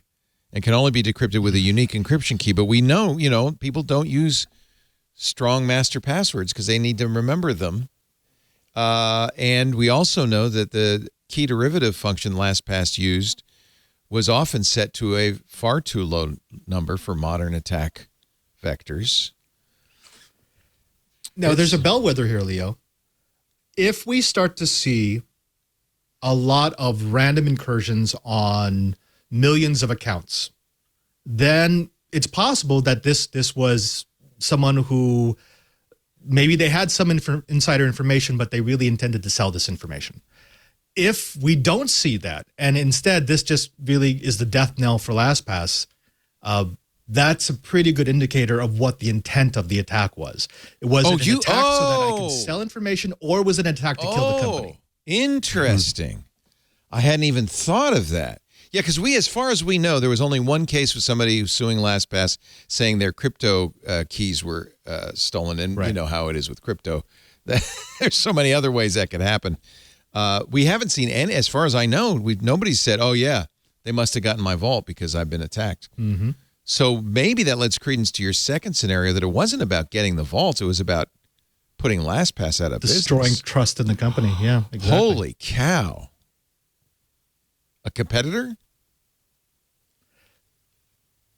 and can only be decrypted with a unique encryption key. But we know, people don't use strong master passwords because they need to remember them. And we also know that the key derivative function LastPass used was often set to a far too low number for modern attack vectors. Now, there's a bellwether here, Leo. If we start to see a lot of random incursions on millions of accounts, then it's possible that this was someone who maybe they had some insider information, but they really intended to sell this information. If we don't see that, and instead this just really is the death knell for LastPass, that's a pretty good indicator of what the intent of the attack was. It was an attack so that I can sell information, or was it an attack to kill the company? Interesting. I hadn't even thought of that. Yeah, because as far as we know, there was only one case with somebody who's suing LastPass saying their crypto keys were stolen. And you know how it is with crypto. There's so many other ways that could happen. We haven't seen any, as far as I know, nobody's said, oh, yeah, they must have gotten my vault because I've been attacked. Mm-hmm. So maybe that lends credence to your second scenario that it wasn't about getting the vault. It was about putting LastPass out of business. Destroying trust in the company. Yeah, exactly. Holy cow. A competitor?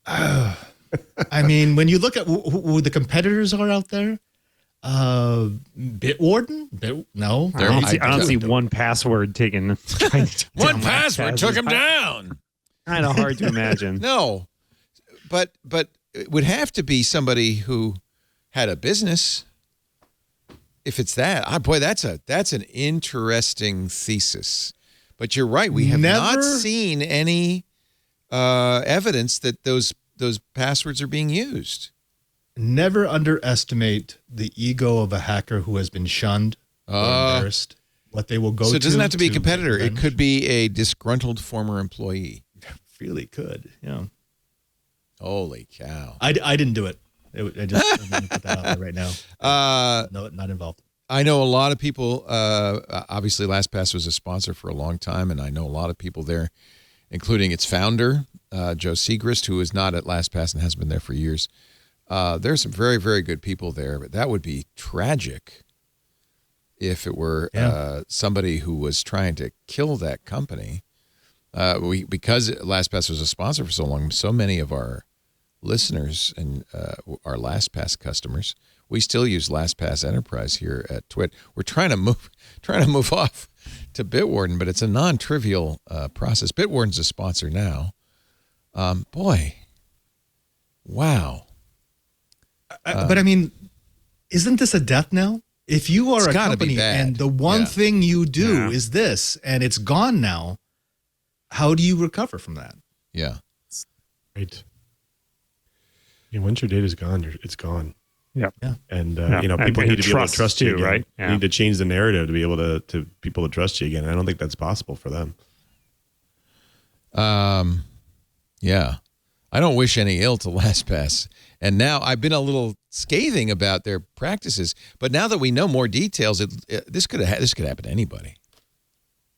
I mean, when you look at who the competitors are out there, Bitwarden? No. I don't see one password taken. One password took him down. Kind of hard to imagine. No. But it would have to be somebody who had a business. If it's that, boy, that's an interesting thesis. But you're right. We have not seen any evidence that those passwords are being used. Never underestimate the ego of a hacker who has been shunned or embarrassed. What they will go to. So it doesn't have to be a competitor. It could be a disgruntled former employee. Really could. Yeah. Holy cow. I didn't do it. I'm going to put that out there right now. No, not involved. I know a lot of people. Obviously, LastPass was a sponsor for a long time, and I know a lot of people there, including its founder, Joe Segrist, who is not at LastPass and has been there for years. There's some very, very good people there, but that would be tragic if it were somebody who was trying to kill that company. Because LastPass was a sponsor for so long, so many of our listeners and our LastPass customers, we still use LastPass Enterprise here at Twit. We're trying to move off to Bitwarden, but it's a non-trivial process. Bitwarden's a sponsor now. Boy, wow. But I mean, isn't this a death knell? If you are a company and the one thing you do is this, and it's gone now, how do you recover from that? Yeah. Right. Once your data's gone, it's gone. Yeah. And people need to be able to trust you again. Right? Yeah. You need to change the narrative to be able to people to trust you again. And I don't think that's possible for them. Yeah. I don't wish any ill to LastPass. And now I've been a little scathing about their practices, but now that we know more details, this could happen to anybody.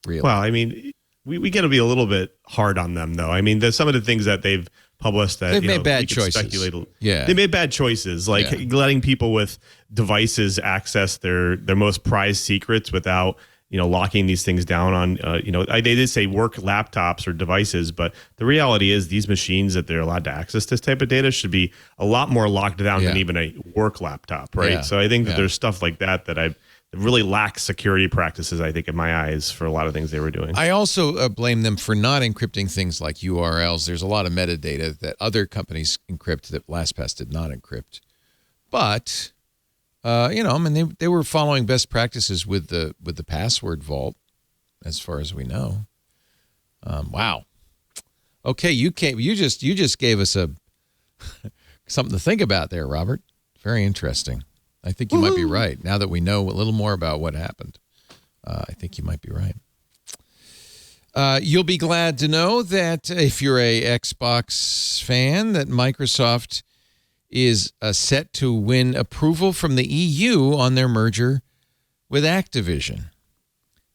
Really? Well, I mean, we got to be a little bit hard on them, though. I mean, there's some of the things that they've published that They've you made know, bad we could choices. speculate. Yeah. They made bad choices, like letting people with devices access their most prized secrets without locking these things down on they did say work laptops or devices, but the reality is these machines that they're allowed to access this type of data should be a lot more locked down than even a work laptop, right? Yeah. So I think that there's stuff like that I really lack security practices, I think, in my eyes, for a lot of things they were doing. I also blame them for not encrypting things like URLs. There's a lot of metadata that other companies encrypt that LastPass did not encrypt. But, they were following best practices with the password vault, as far as we know. Wow. Okay, you just gave us something to think about there, Robert. Very interesting. I think you might be right. Now that we know a little more about what happened, I think you might be right. You'll be glad to know that if you're a Xbox fan, that Microsoft is set to win approval from the EU on their merger with Activision.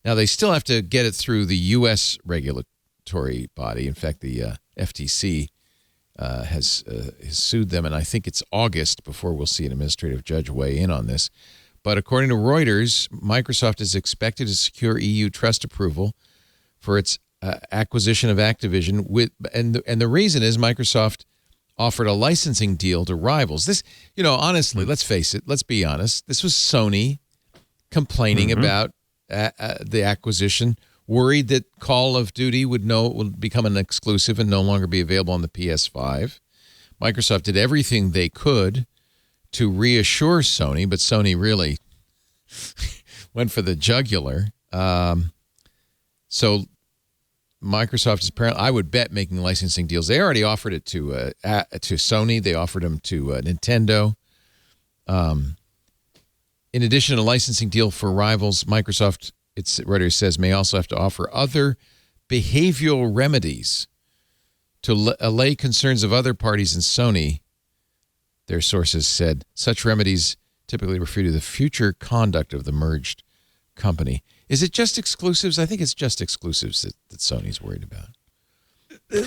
Now, they still have to get it through the U.S. regulatory body. In fact, the FTC has sued them, and I think it's August before we'll see an administrative judge weigh in on this. But according to Reuters, Microsoft is expected to secure EU trust approval for its acquisition of Activision. And the reason is Microsoft offered a licensing deal to rivals. This, honestly, let's face it. Let's be honest. This was Sony complaining about the acquisition, worried that Call of Duty would become an exclusive and no longer be available on the PS5. Microsoft did everything they could to reassure Sony, but Sony really went for the jugular. So Microsoft is apparently, I would bet, making licensing deals. They already offered it to Sony. They offered them to Nintendo. In addition to a licensing deal for rivals, Microsoft, Reuters says, may also have to offer other behavioral remedies to allay concerns of other parties in Sony. Their sources said such remedies typically refer to the future conduct of the merged company. Is it just exclusives? I think it's just exclusives that Sony's worried about.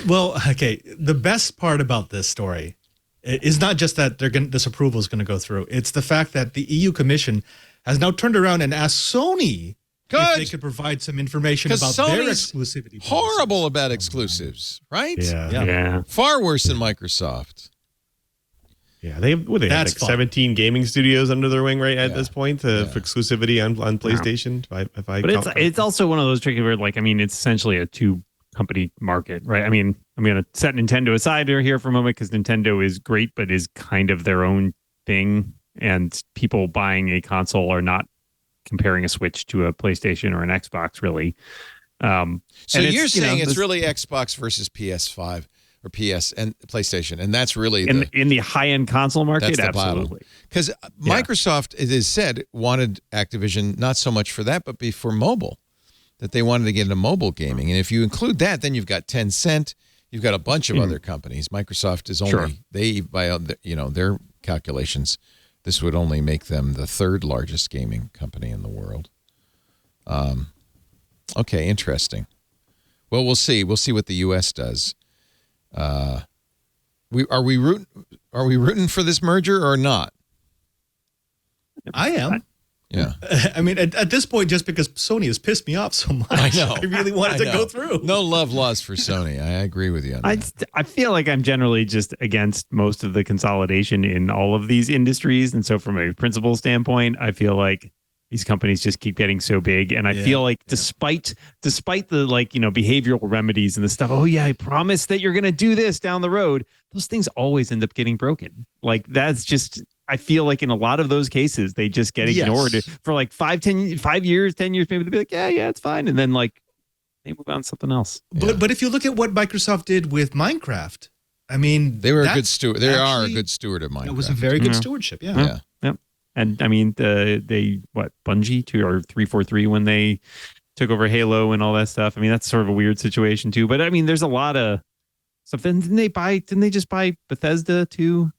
Well, okay. The best part about this story is not just that this approval is going to go through. It's the fact that the EU Commission has now turned around and asked Sony if they could provide some information about their exclusivity. Horrible about exclusives, right? Yeah. Far worse than Microsoft. Yeah, they have like 17 gaming studios under their wing at this point for exclusivity on PlayStation. But it's also one of those tricky where, it's essentially a two-company market, right? I mean, I'm going to set Nintendo aside here for a moment because Nintendo is great, but is kind of their own thing, and people buying a console are not comparing a Switch to a PlayStation or an Xbox, really. So you're saying it's really Xbox versus PS5 or PS and PlayStation, and that's really in the high-end console market, absolutely. Because Microsoft, it is said, wanted Activision not so much for that, but for mobile, that they wanted to get into mobile gaming. And if you include that, then you've got Tencent, you've got a bunch of other companies. Microsoft is only they, by their calculations, this would only make them the third largest gaming company in the world. Okay, interesting. Well, we'll see. We'll see what the U.S. does. Are we rooting for this merger or not? I am. Yeah. I mean, at this point, just because Sony has pissed me off so much, I know. I really wanted to go through. No love lost for Sony. I agree with you on that. I feel like I'm generally just against most of the consolidation in all of these industries. And so from a principle standpoint, I feel like these companies just keep getting so big. And I feel like despite the behavioral remedies and the stuff, I promise that you're going to do this down the road, those things always end up getting broken. Like that's just, I feel like in a lot of those cases, they just get ignored for like 5 years, 10 years, maybe they'll be like, yeah, it's fine. And then they move on to something else. But if you look at what Microsoft did with Minecraft, I mean, they were a good steward. They are a good steward of Minecraft. It was a very good stewardship. Yeah. And I mean, Bungie 2 or 343 when they took over Halo and all that stuff. I mean, that's sort of a weird situation too. But I mean, there's a lot of stuff. Didn't they just buy Bethesda too?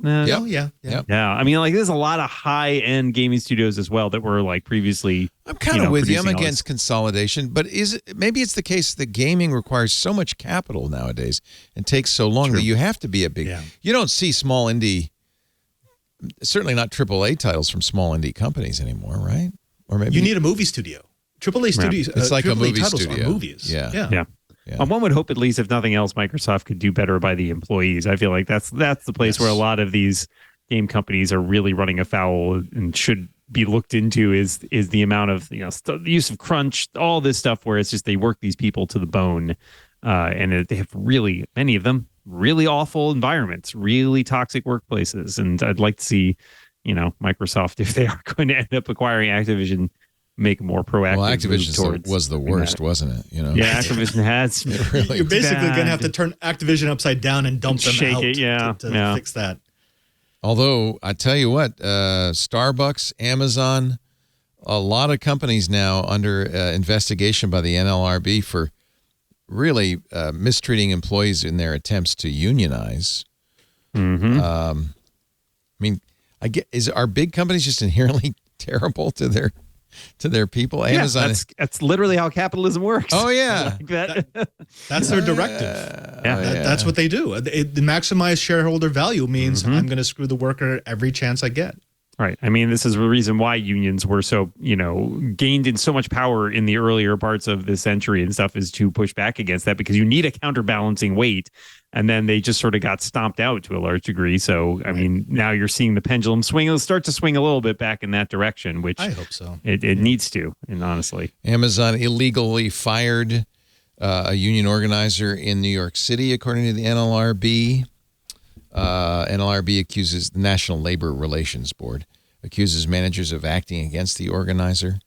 wasn't that? Yep. Oh, yeah. Yep. Yeah, I mean, like there's a lot of high-end gaming studios as well that were like previously. I'm kind of with you. I'm producing all against this. consolidation, but maybe it's the case that gaming requires so much capital nowadays and takes so long that you have to be a big. Yeah. You don't see small indie, certainly not AAA titles from small indie companies anymore, right? Or maybe You need a movie studio. AAA studios. It's like a AAA movie titles studio. Are movies. Yeah. Yeah. Yeah. One would hope, at least, if nothing else, Microsoft could do better by the employees. I feel like that's the place where a lot of these game companies are really running afoul and should be looked into. Is the amount of the use of crunch, all this stuff where it's just they work these people to the bone, and they have really many of them really awful environments, really toxic workplaces. And I'd like to see, Microsoft, if they are going to end up acquiring Activision, make a more proactive. Well, move Activision towards was the worst, wasn't it? Yeah, Activision has. Really You're basically going to have bad. to turn Activision upside down and dump them Shake out it, yeah, to fix that. Although I tell you what, Starbucks, Amazon, a lot of companies now under investigation by the NLRB for really mistreating employees in their attempts to unionize. Mm-hmm. I mean, are big companies just inherently terrible to their people? Amazon, that's literally how capitalism works. oh yeah, Like that. That's their directive. Yeah. That's what they do. The maximize shareholder value means Mm-hmm. I'm going to screw the worker every chance I get. Right. I mean, this is the reason why unions were so, gained in so much power in the earlier parts of this century and stuff, is to push back against that, because you need a counterbalancing weight. And then they just sort of got stomped out to a large degree. So, I mean, now you're seeing the pendulum swing. It'll start to swing a little bit back in that direction, which I hope so. it needs to. And honestly, Amazon illegally fired a union organizer in New York City, according to the NLRB. NLRB accuses the National Labor Relations Board, accuses managers of acting against the organizer.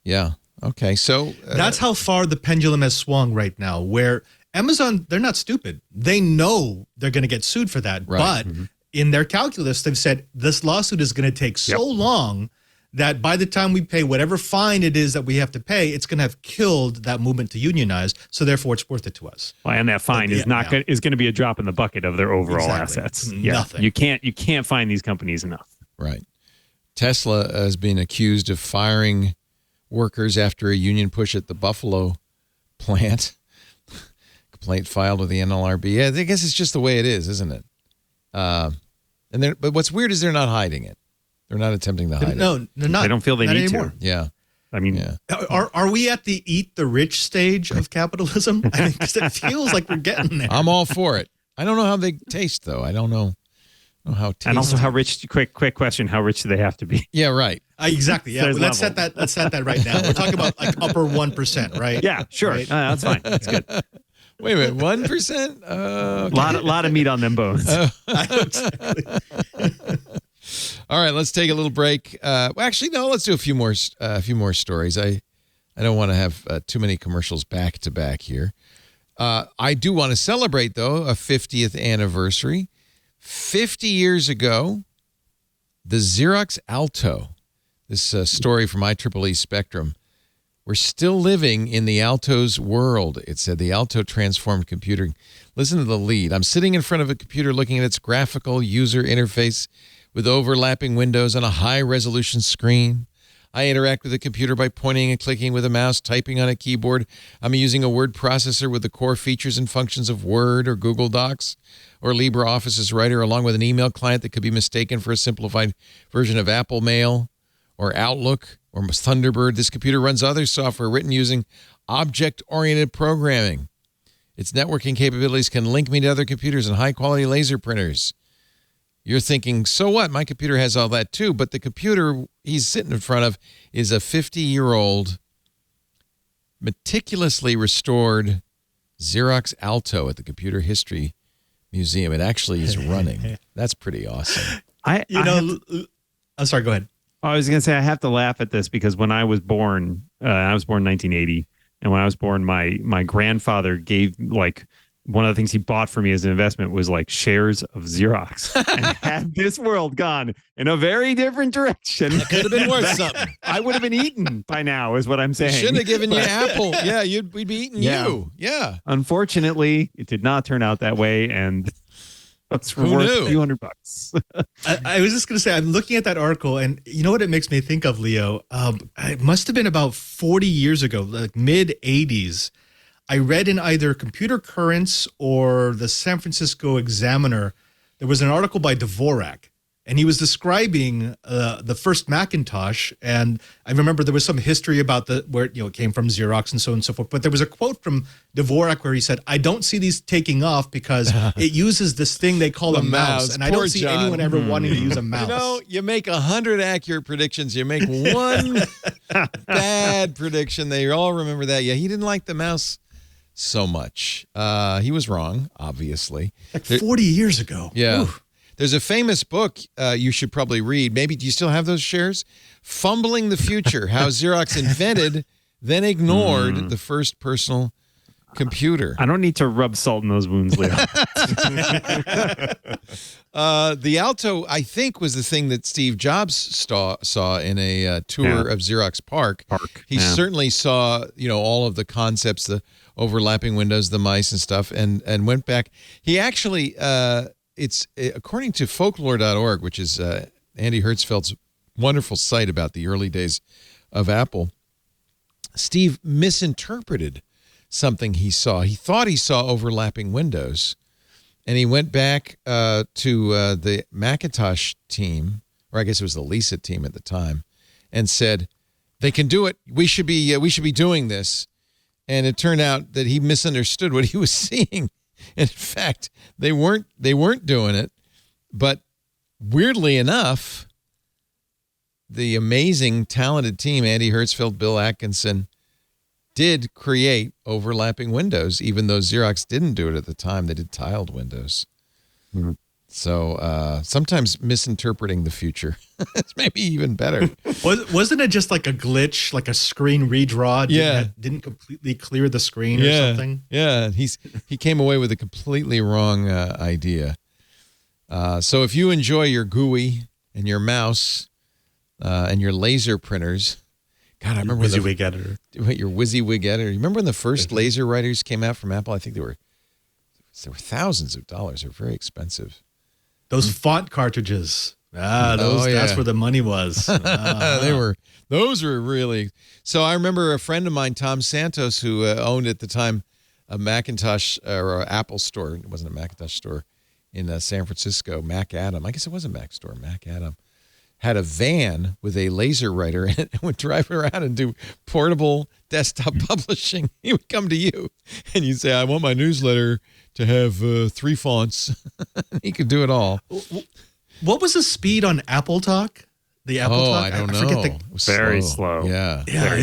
Yeah. Okay. So That's how far the pendulum has swung right now, where Amazon, they're not stupid. They know they're going to get sued for that. Right. But in their calculus, they've said this lawsuit is going to take so long that by the time we pay whatever fine it is that we have to pay, it's going to have killed that movement to unionize. So therefore, it's worth it to us. well, and that fine is not going to be a drop in the bucket of their overall Exactly. assets. Nothing. You can't fine these companies enough. right. Tesla has been accused of firing workers after a union push at the Buffalo plant. Complaint filed with the NLRB. Yeah, I guess it's just the way it is, isn't it? But what's weird is they're not hiding it. They're not attempting to hide it. No, they're not. They don't feel they Not need anymore. to. Yeah. I mean, Yeah. Are we at the eat the rich stage of capitalism? I mean, 'cause it feels like we're getting there. I'm all for it. I don't know how they taste, though. I don't know how tasty. and also how rich? Quick question: how rich do they have to be? Yeah, right. Exactly. Yeah. There's Let's level. set that right now. We're talking about like upper 1%, right? Yeah, sure. Right. That's fine. That's good. Wait a minute, 1%? Okay. Lot of meat on them bones. All right, let's take a little break. Actually, no, let's do a few more stories. I don't want to have too many commercials back to back here. I do want to celebrate, though, a 50th anniversary. 50 years ago, the Xerox Alto, this story from IEEE Spectrum, we're still living in the Alto's world. It said the Alto transformed computing. Listen to the lead. I'm sitting in front of a computer looking at its graphical user interface with overlapping windows on a high-resolution screen. I interact with the computer by pointing and clicking with a mouse, typing on a keyboard. I'm using a word processor with the core features and functions of Word or Google Docs or LibreOffice's Writer, along with an email client that could be mistaken for a simplified version of Apple Mail or Outlook or Thunderbird. This computer runs other software written using object-oriented programming. Its networking capabilities can link me to other computers and high-quality laser printers. You're thinking, so what? My computer has all that too. But the computer he's sitting in front of is a 50-year-old, meticulously restored Xerox Alto at the Computer History Museum. It actually is running. That's pretty awesome. I'm sorry, go ahead. I was going to say I have to laugh at this because when I was born in 1980, and when I was born, my grandfather gave one of the things he bought for me as an investment was shares of Xerox, and had this world gone in a very different direction, it could have been worth something. I would have been eaten by now, is what I'm saying. Should have given you Apple. Yeah, we'd be eating you. Yeah. Unfortunately, it did not turn out that way, and It's Who worth knew? a few $100. I was just going to say, I'm looking at that article, and you know what it makes me think of, Leo? It must have been about 40 years ago, like mid-'80s. I read in either Computer Currents or the San Francisco Examiner, there was an article by Dvorak, and he was describing the first Macintosh. And I remember there was some history about where it came from Xerox and so on and so forth. But there was a quote from Dvorak where he said, "I don't see these taking off because it uses this thing they call a mouse. And I Poor don't see John. anyone ever wanting to use a mouse." You make 100 accurate predictions. You make one bad prediction. They all remember that. Yeah, he didn't like the mouse so much. He was wrong, obviously. Like 40 years ago. Yeah. Ooh. There's a famous book you should probably read. Maybe, do you still have those shares? Fumbling the Future, How Xerox Invented, Then Ignored the First Personal Computer. I don't need to rub salt in those wounds, Leo. The Alto, I think, was the thing that Steve Jobs saw in a tour of Xerox Park. He certainly saw, all of the concepts, the overlapping windows, the mice and stuff, and went back. He actually, it's according to folklore.org, which is Andy Hertzfeld's wonderful site about the early days of Apple, Steve misinterpreted something he saw. He thought he saw overlapping windows, and he went back to the Macintosh team, or I guess it was the Lisa team at the time, and said, "They can do it. We should be doing this." And it turned out that he misunderstood what he was seeing. In fact, they weren't doing it. But weirdly enough, the amazing, talented team, Andy Hertzfeld, Bill Atkinson, did create overlapping windows, even though Xerox didn't do it at the time. They did tiled windows. Mm-hmm. So sometimes misinterpreting the future is maybe even better. Wasn't it just like a glitch, like a screen redraw? Didn't completely clear the screen or something? Yeah, he came away with a completely wrong idea. So if you enjoy your GUI and your mouse and your laser printers, God, I remember WYSIWYG editor. Your WYSIWYG editor. You remember when the first laser writers came out from Apple? I think there were thousands of dollars. They were very expensive. Those font cartridges. That's where the money was. Those were really. So I remember a friend of mine, Tom Santos, who owned at the time a Macintosh or Apple store. It wasn't a Macintosh store in San Francisco. Mac Adam. I guess it was a Mac store. Mac Adam had a van with a laser writer in it and would drive around and do portable desktop publishing. He would come to you and you'd say, "I want my newsletter to have 3 fonts." He could do it all. What was the speed on Apple Talk? The Apple Talk? I don't know. It was very slow. Yeah. Yeah.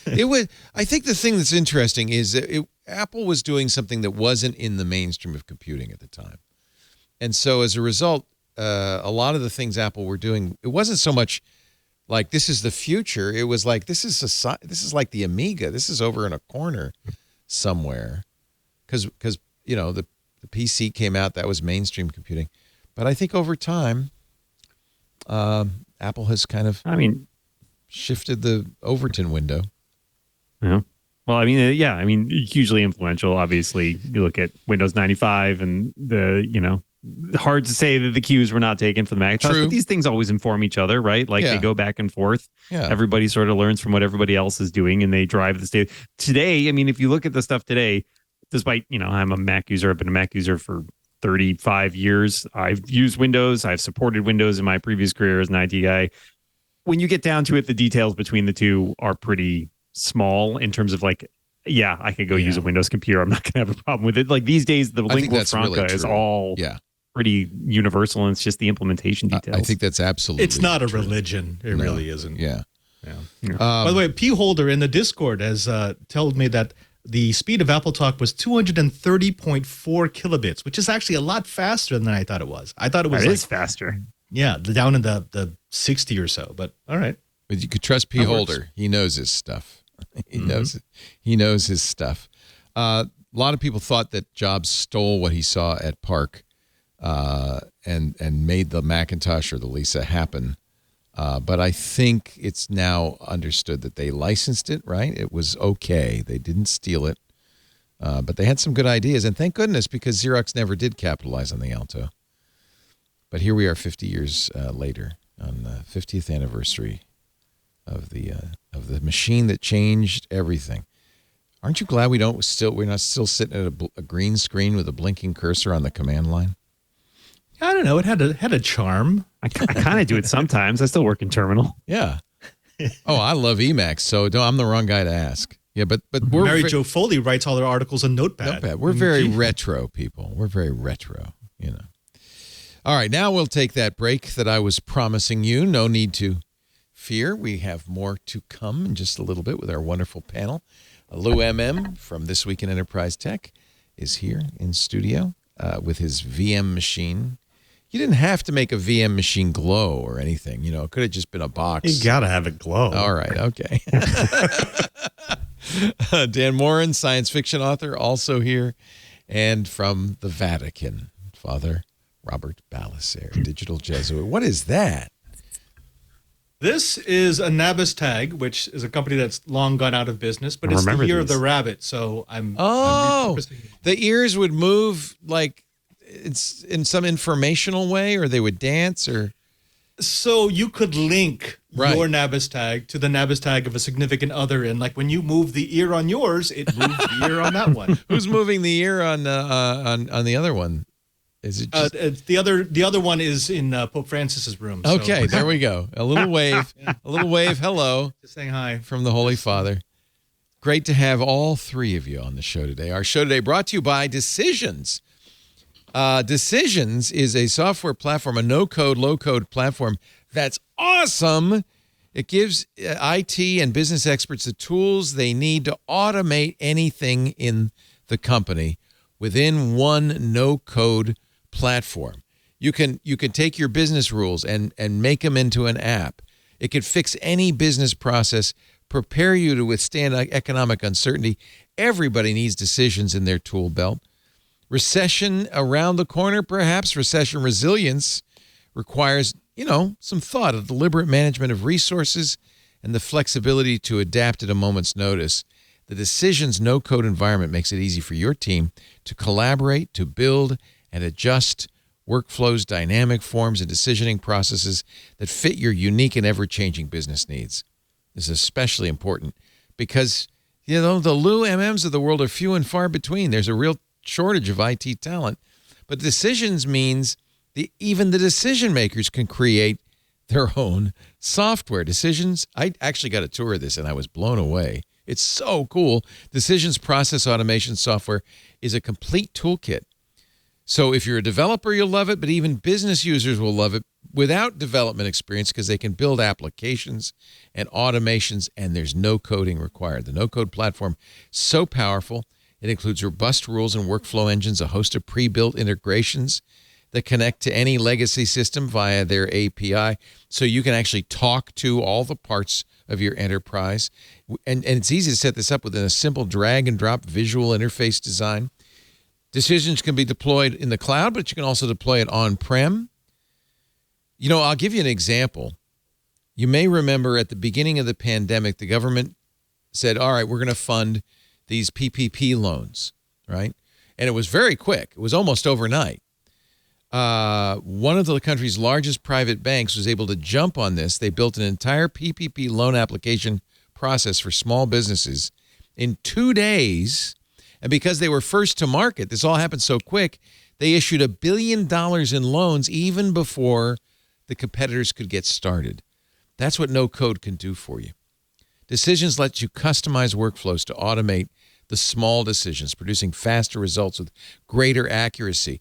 It was. I think the thing that's interesting is that Apple was doing something that wasn't in the mainstream of computing at the time. And so as a result, a lot of the things Apple were doing, it wasn't so much like this is the future. It was like this is like the Amiga. This is over in a corner somewhere. Because the PC came out, that was mainstream computing. But I think over time, Apple has kind of shifted the Overton window. Yeah. Well, hugely influential. Obviously, you look at Windows 95 and hard to say that the cues were not taken for the Macintosh, but these things always inform each other, right? Like they go back and forth. Yeah. Everybody sort of learns from what everybody else is doing, and they drive the state. Today, if you look at the stuff today, despite, I'm a Mac user, I've been a Mac user for 35 years. I've used Windows. I've supported Windows in my previous career as an IT guy. When you get down to it, the details between the two are pretty small in terms of I could go use a Windows computer. I'm not going to have a problem with it. Like these days, the lingua franca is all pretty universal, and it's just the implementation details. I think that's absolutely It's not true. a religion. It really isn't. Yeah. By the way, P. Holder in the Discord has told me that the speed of Apple Talk was 230.4 kilobits, which is actually a lot faster than I thought it was. I thought it was is faster. Yeah, down in the 60 or so, but all right. But you could trust P. Holder. He knows his stuff. He knows his stuff. A lot of people thought that Jobs stole what he saw at Park and made the Macintosh or the Lisa happen. But I think it's now understood that they licensed it, right? It was okay. They didn't steal it. But they had some good ideas, and thank goodness, because Xerox never did capitalize on the Alto. But here we are 50 years later on the 50th anniversary of the machine that changed everything. Aren't you glad we're not still sitting at a green screen with a blinking cursor on the command line? I don't know. It had a charm. I kind of do it sometimes. I still work in terminal. Yeah. Oh, I love Emacs, so I'm the wrong guy to ask. Yeah, but we're Mary Jo Foley writes all her articles in Notepad. We're very retro people. We're very retro, you know. All right, now we'll take that break that I was promising you. No need to fear. We have more to come in just a little bit with our wonderful panel. Lou M.M. from This Week in Enterprise Tech is here in studio with his VM machine. You didn't have to make a VM machine glow or anything. You know, it could have just been a box. You got to have it glow. All right, okay. Dan Moren, science fiction author, also here. And from the Vatican, Father Robert Ballecer, digital Jesuit. What is that? This is a Nabis tag, which is a company that's long gone out of business, but it's the year of the rabbit, so I'm repurposing it. The ears would move like it's in some informational way, or they would dance, or so you could link your Nabis tag to the Nabis tag of a significant other, and like when you move the ear on yours, it moves the ear on that one. Who's moving the ear on the other one? Is it just... the other one is in Pope Francis's room. Okay, there we go. A little wave, hello. Just saying hi from the Holy Father. Great to have all three of you on the show today. Our show today brought to you by Decisions. Decisions is a software platform, a no-code, low-code platform that's awesome. It gives IT and business experts the tools they need to automate anything in the company within one no-code platform. You can take your business rules and make them into an app. It could fix any business process, prepare you to withstand economic uncertainty. Everybody needs Decisions in their tool belt. Recession around the corner, perhaps. Recession resilience requires, some thought, a deliberate management of resources, and the flexibility to adapt at a moment's notice. The Decisions no-code environment makes it easy for your team to collaborate, to build, and adjust workflows, dynamic forms, and decisioning processes that fit your unique and ever-changing business needs. This is especially important because, the Lou MMs of the world are few and far between. There's a real shortage of IT talent. But Decisions means even the decision makers can create their own software. Decisions, I actually got a tour of this and I was blown away. It's so cool. Decisions process automation software is a complete toolkit. So if you're a developer, you'll love it, but even business users will love it without development experience because they can build applications and automations, and there's no coding required. The no-code platform is so powerful. It includes robust rules and workflow engines, a host of pre-built integrations that connect to any legacy system via their API, so you can actually talk to all the parts of your enterprise. And it's easy to set this up within a simple drag-and-drop visual interface design. Decisions can be deployed in the cloud, but you can also deploy it on-prem. I'll give you an example. You may remember at the beginning of the pandemic, the government said, all right, we're going to fund these PPP loans, right? And it was very quick. It was almost overnight. One of the country's largest private banks was able to jump on this. They built an entire PPP loan application process for small businesses in 2 days. And because they were first to market, this all happened so quick, they issued $1 billion in loans even before the competitors could get started. That's what no code can do for you. Decisions let you customize workflows to automate the small decisions, producing faster results with greater accuracy.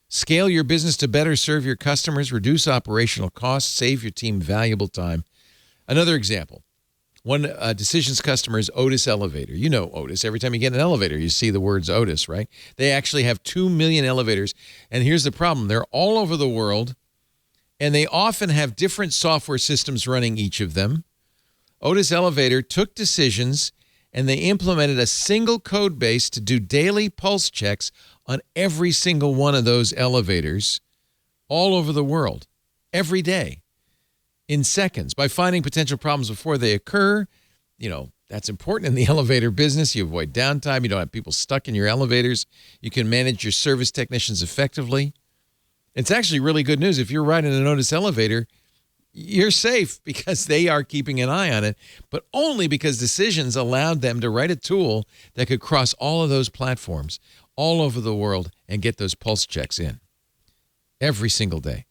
Scale your business to better serve your customers, reduce operational costs, save your team valuable time. Another example. One Decisions customer is Otis Elevator. You know Otis. Every time you get in an elevator, you see the words Otis, right? They actually have 2 million elevators. And here's the problem. They're all over the world, and they often have different software systems running each of them. Otis Elevator took Decisions, and they implemented a single code base to do daily pulse checks on every single one of those elevators all over the world, every day. In seconds, by finding potential problems before they occur, That's important in the elevator business. You avoid downtime. You don't have people stuck in your elevators. You can manage your service technicians effectively. It's actually really good news. If you're riding an Otis elevator, you're safe because they are keeping an eye on it, but only because Decisions allowed them to write a tool that could cross all of those platforms all over the world and get those pulse checks in every single day.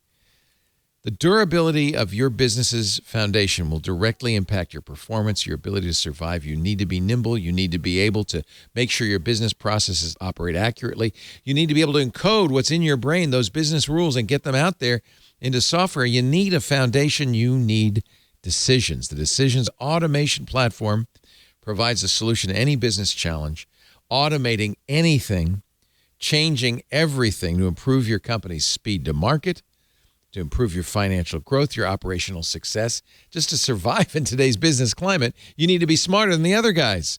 The durability of your business's foundation will directly impact your performance, your ability to survive. You need to be nimble. You need to be able to make sure your business processes operate accurately. You need to be able to encode what's in your brain, those business rules, and get them out there into software. You need a foundation. You need Decisions. The Decisions automation platform provides a solution to any business challenge, automating anything, changing everything to improve your company's speed to market, to improve your financial growth, your operational success. Just to survive in today's business climate, you need to be smarter than the other guys.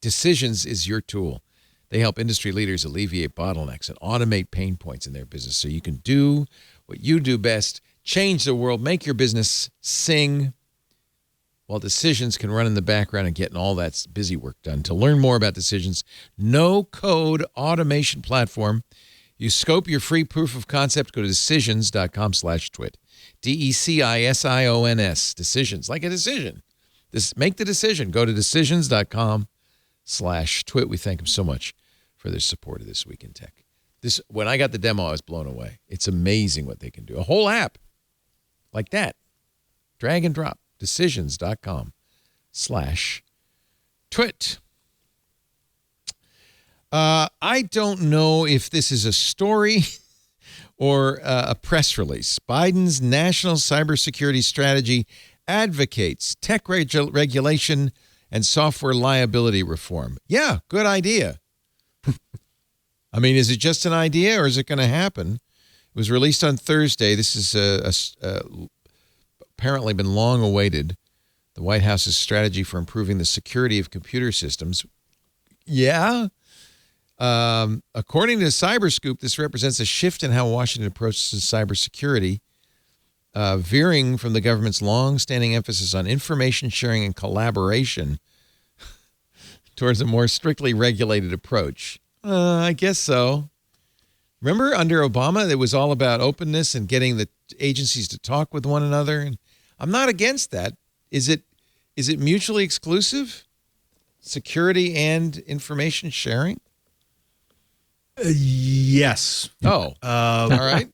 Decisions is your tool. They help industry leaders alleviate bottlenecks and automate pain points in their business so you can do what you do best, change the world, make your business sing, while Decisions can run in the background and getting all that busy work done. To learn more about Decisions, no-code automation platform, you scope your free proof of concept, go to decisions.com/twit. DECISIONS, Decisions, like a decision. Make the decision. Go to decisions.com/twit. We thank them so much for their support of This Week in Tech. When I got the demo, I was blown away. It's amazing what they can do. A whole app like that. Drag and drop. Decisions.com/twit. I don't know if this is a story or a press release. Biden's national cybersecurity strategy advocates tech regulation and software liability reform. Yeah, good idea. I mean, is it just an idea or is it going to happen? It was released on Thursday. This is apparently been long awaited. The White House's strategy for improving the security of computer systems. Yeah. According to Cyberscoop, this represents a shift in how Washington approaches cybersecurity, veering from the government's long-standing emphasis on information sharing and collaboration towards a more strictly regulated approach. I guess so. Remember under Obama, it was all about openness and getting the agencies to talk with one another. And I'm not against that. Is it mutually exclusive? Security and information sharing? Yes. Oh, all right.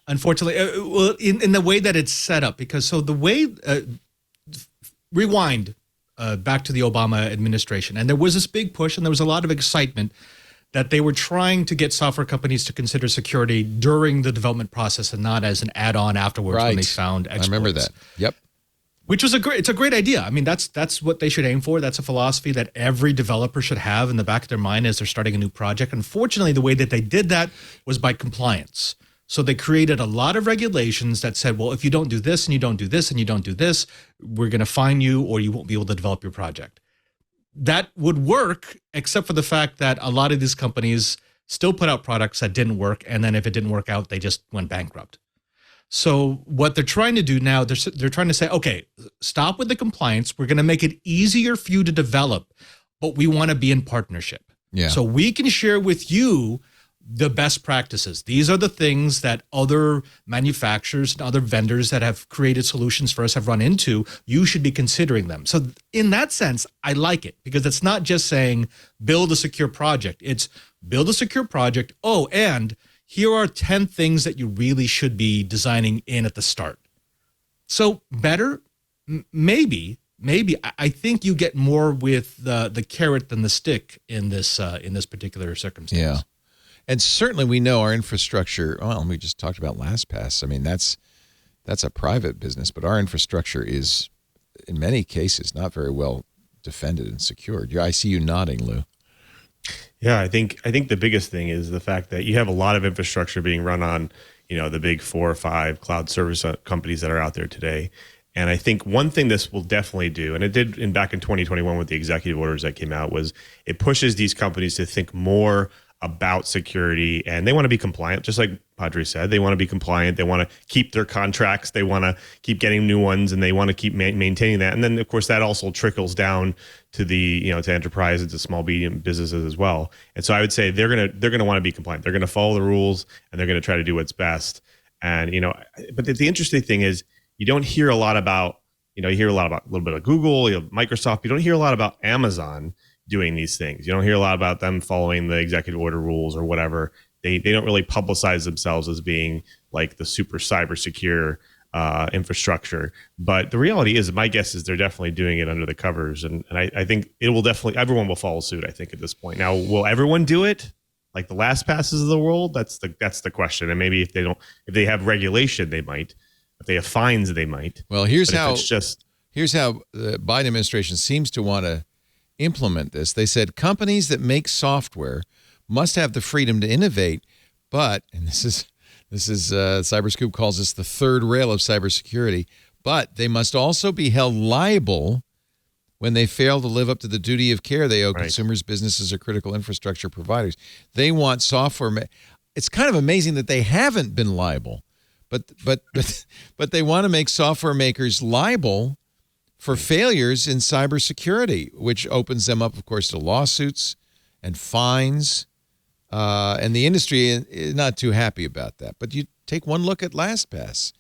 Unfortunately, well, in the way that it's set up, because so the way, rewind back to the Obama administration, and there was this big push and there was a lot of excitement that they were trying to get software companies to consider security during the development process and not as an add-on afterwards when they found exploits. I remember that. Yep. Which was it's a great idea. I mean, that's what they should aim for. That's a philosophy that every developer should have in the back of their mind as they're starting a new project. Unfortunately, the way that they did that was by compliance. So they created a lot of regulations that said, well, if you don't do this and you don't do this and you don't do this, we're going to fine you or you won't be able to develop your project. That would work, except for the fact that a lot of these companies still put out products that didn't work. And then if it didn't work out, they just went bankrupt. So what they're trying to do now, they're trying to say, okay, stop with the compliance. We're going to make it easier for you to develop, but we want to be in partnership. Yeah. So we can share with you the best practices. These are the things that other manufacturers and other vendors that have created solutions for us have run into. You should be considering them. So in that sense, I like it because it's not just saying build a secure project. It's build a secure project. Oh, and here are 10 things that you really should be designing in at the start. So better, maybe. I think you get more with the carrot than the stick in this particular circumstance. Yeah. And certainly we know our infrastructure, well, we just talked about LastPass. I mean, that's a private business, but our infrastructure is, in many cases, not very well defended and secured. I see you nodding, Lou. Yeah, I think the biggest thing is the fact that you have a lot of infrastructure being run on, the big 4 or 5 cloud service companies that are out there today. And I think one thing this will definitely do, and it did back in 2021 with the executive orders that came out, was it pushes these companies to think more about security, and they want to be compliant, just like Padre said. They want to be compliant. They want to keep their contracts. They want to keep getting new ones, and they want to keep maintaining that. And then, of course, that also trickles down to the to enterprise and to small medium businesses as well. And so I would say they're gonna want to be compliant. They're going to follow the rules, and they're going to try to do what's best. And but the interesting thing is you don't hear a lot about you hear a lot about a little bit of Google, Microsoft. You don't hear a lot about Amazon doing these things. You don't hear a lot about them following the executive order rules or whatever. They don't really publicize themselves as being like the super cyber secure infrastructure. But the reality is, my guess is they're definitely doing it under the covers. And I think it will definitely, everyone will follow suit, I think, at this point. Now, will everyone do it? Like the LastPasses of the world? That's the question. And maybe if they have regulation, they might. If they have fines, they might. Well, here's how the Biden administration seems to want to implement this. They said companies that make software must have the freedom to innovate, but, and this is Cyberscoop calls this the third rail of cybersecurity, but they must also be held liable when they fail to live up to the duty of care they owe consumers, businesses, or critical infrastructure providers. They want software. It's kind of amazing that they haven't been liable, but they want to make software makers liable for failures in cybersecurity, which opens them up, of course, to lawsuits and fines. And the industry is not too happy about that. But you take one look at LastPass,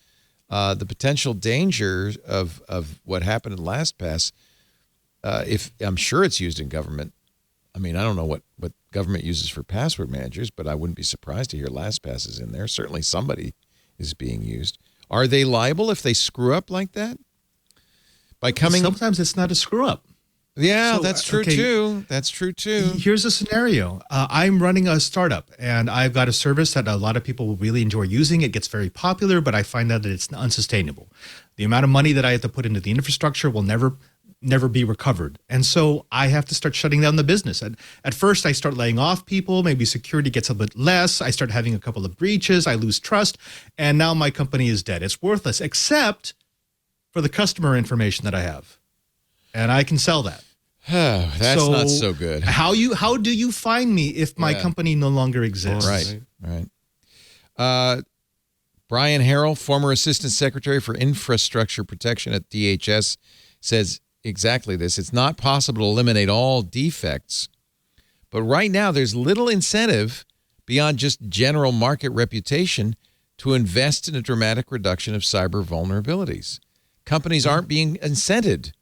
the potential danger of what happened in LastPass. If I'm sure it's used in government. I mean, I don't know what government uses for password managers, but I wouldn't be surprised to hear LastPass is in there. Certainly somebody is being used. Are they liable if they screw up like that? Sometimes it's not a screw up. Yeah, that's true too. That's true too. Here's a scenario. I'm running a startup, and I've got a service that a lot of people will really enjoy using. It gets very popular, but I find out that it's unsustainable. The amount of money that I have to put into the infrastructure will never be recovered. And so I have to start shutting down the business. At first, I start laying off people. Maybe security gets a bit less. I start having a couple of breaches. I lose trust. And now my company is dead. It's worthless, except for the customer information that I have. And I can sell that. That's not so good. How do you find me if my company no longer exists? Right. Brian Harrell, former Assistant Secretary for Infrastructure Protection at DHS, says exactly this. It's not possible to eliminate all defects, but right now there's little incentive beyond just general market reputation to invest in a dramatic reduction of cyber vulnerabilities. Companies aren't being incented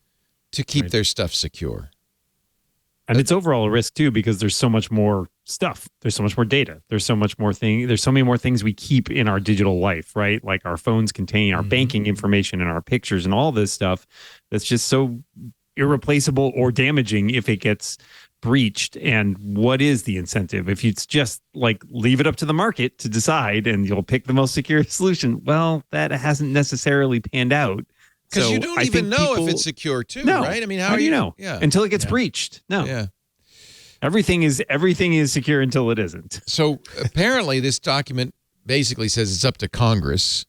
to keep their stuff secure. And it's overall a risk too, because there's so much more stuff. There's so much more data. There's so much more there's so many more things we keep in our digital life, right? Like our phones contain our banking information and our pictures and all this stuff that's just so irreplaceable or damaging if it gets breached. And what is the incentive? If it's just like leave it up to the market to decide and you'll pick the most secure solution, well, that hasn't necessarily panned out. Because you don't even know if it's secure too, right? I mean, how do you know? Yeah. Until it gets breached. No. Yeah. Everything is secure until it isn't. So apparently this document basically says it's up to Congress.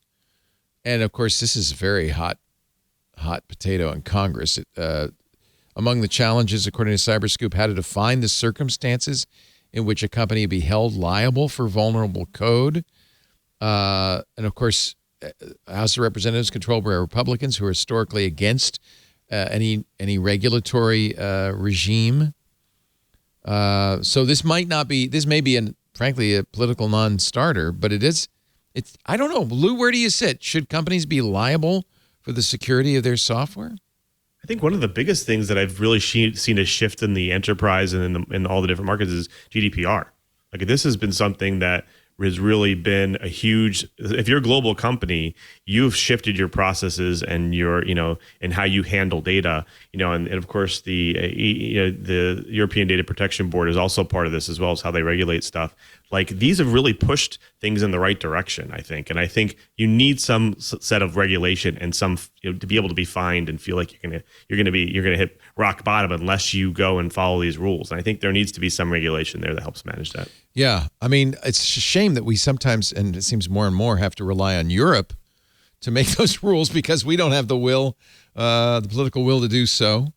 And of course, this is a very hot potato in Congress. Among the challenges, according to Cyberscoop, how to define the circumstances in which a company be held liable for vulnerable code. And of course, House of Representatives controlled by Republicans who are historically against any regulatory regime. So this may be frankly a political non-starter, but it's I don't know. Lou, where do you sit? Should companies be liable for the security of their software? I think one of the biggest things that I've really seen a shift in the enterprise and in all the different markets is GDPR. Like this has been something that has really been a huge, if you're a global company, you've shifted your processes and and how you handle data, and of course the European Data Protection Board is also part of this as well as how they regulate stuff. Like these have really pushed things in the right direction, I think. And I think you need some set of regulation and some, to be able to be fined and feel like you're going to hit rock bottom unless you go and follow these rules. And I think there needs to be some regulation there that helps manage that. Yeah. I mean, it's a shame that we sometimes, and it seems more and more, have to rely on Europe to make those rules because we don't have the political will to do so.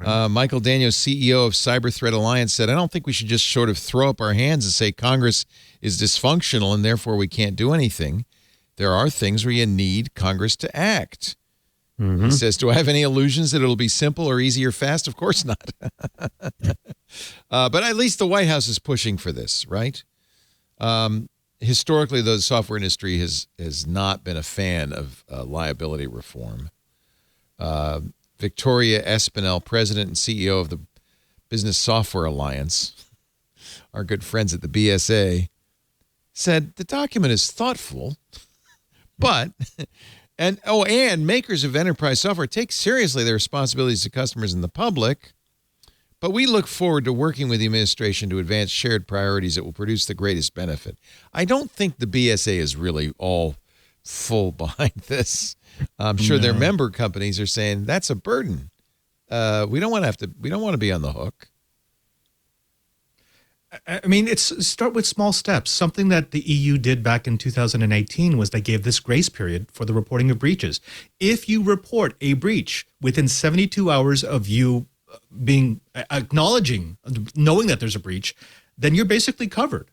Michael Daniels, CEO of Cyber Threat Alliance, said, I don't think we should just sort of throw up our hands and say Congress is dysfunctional and therefore we can't do anything. There are things where you need Congress to act. Mm-hmm. He says, do I have any illusions that it'll be simple or easy or fast? Of course not. But at least the White House is pushing for this, right? Historically, though, the software industry has not been a fan of liability reform. Victoria Espinel, president and CEO of the Business Software Alliance, our good friends at the BSA, said the document is thoughtful, but and makers of enterprise software take seriously their responsibilities to customers and the public. But we look forward to working with the administration to advance shared priorities that will produce the greatest benefit. I don't think the BSA is really all full behind this. I'm sure their member companies are saying that's a burden. We don't want to be on the hook. I mean, start with small steps. Something that the EU did back in 2018 was they gave this grace period for the reporting of breaches. If you report a breach within 72 hours of you knowing that there's a breach, then you're basically covered.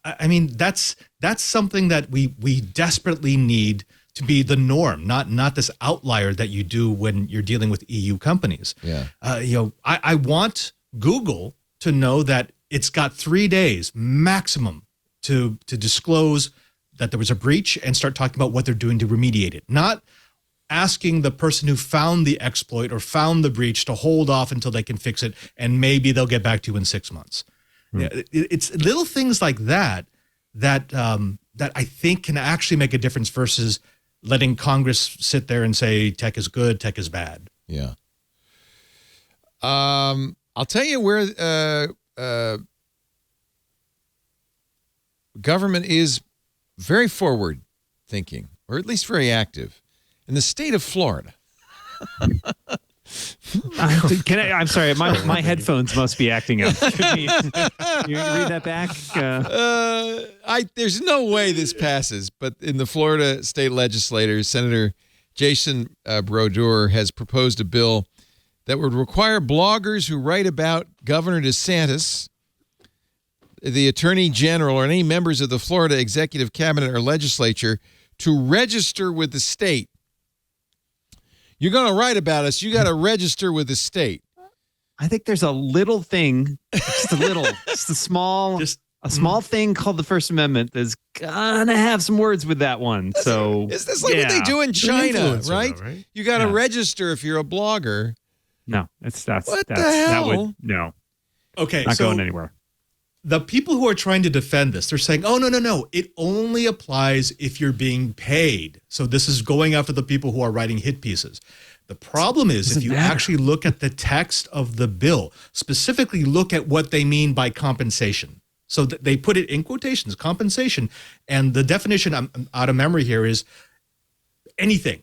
I mean, that's something that we desperately need to be the norm, not this outlier that you do when you're dealing with EU companies. Yeah. I want Google to know that it's got 3 days maximum to disclose that there was a breach and start talking about what they're doing to remediate it. Not asking the person who found the exploit or found the breach to hold off until they can fix it, and maybe they'll get back to you in 6 months. Yeah, it's little things like that I think can actually make a difference versus letting Congress sit there and say tech is good, tech is bad. Yeah. I'll tell you where government is very forward thinking, or at least very active, in the state of Florida. I'm sorry, my headphones must be acting up. You read that back? There's no way this passes, but in the Florida state legislature, Senator Jason Brodeur has proposed a bill that would require bloggers who write about Governor DeSantis, the Attorney General, or any members of the Florida Executive Cabinet or legislature to register with the state. You're going to write about us, you got to register with the state. I think there's a little thing, just a small thing called the First Amendment that's gonna have some words with that one. So is this like what they do in China, right? Though, right? You got to register if you're a blogger. No, no. Okay, not going anywhere. The people who are trying to defend this, they're saying, oh, no. It only applies if you're being paid. So this is going after the people who are writing hit pieces. The problem is if you actually look at the text of the bill, specifically look at what they mean by compensation. So they put it in quotations, compensation. And the definition, I'm out of memory here, is anything.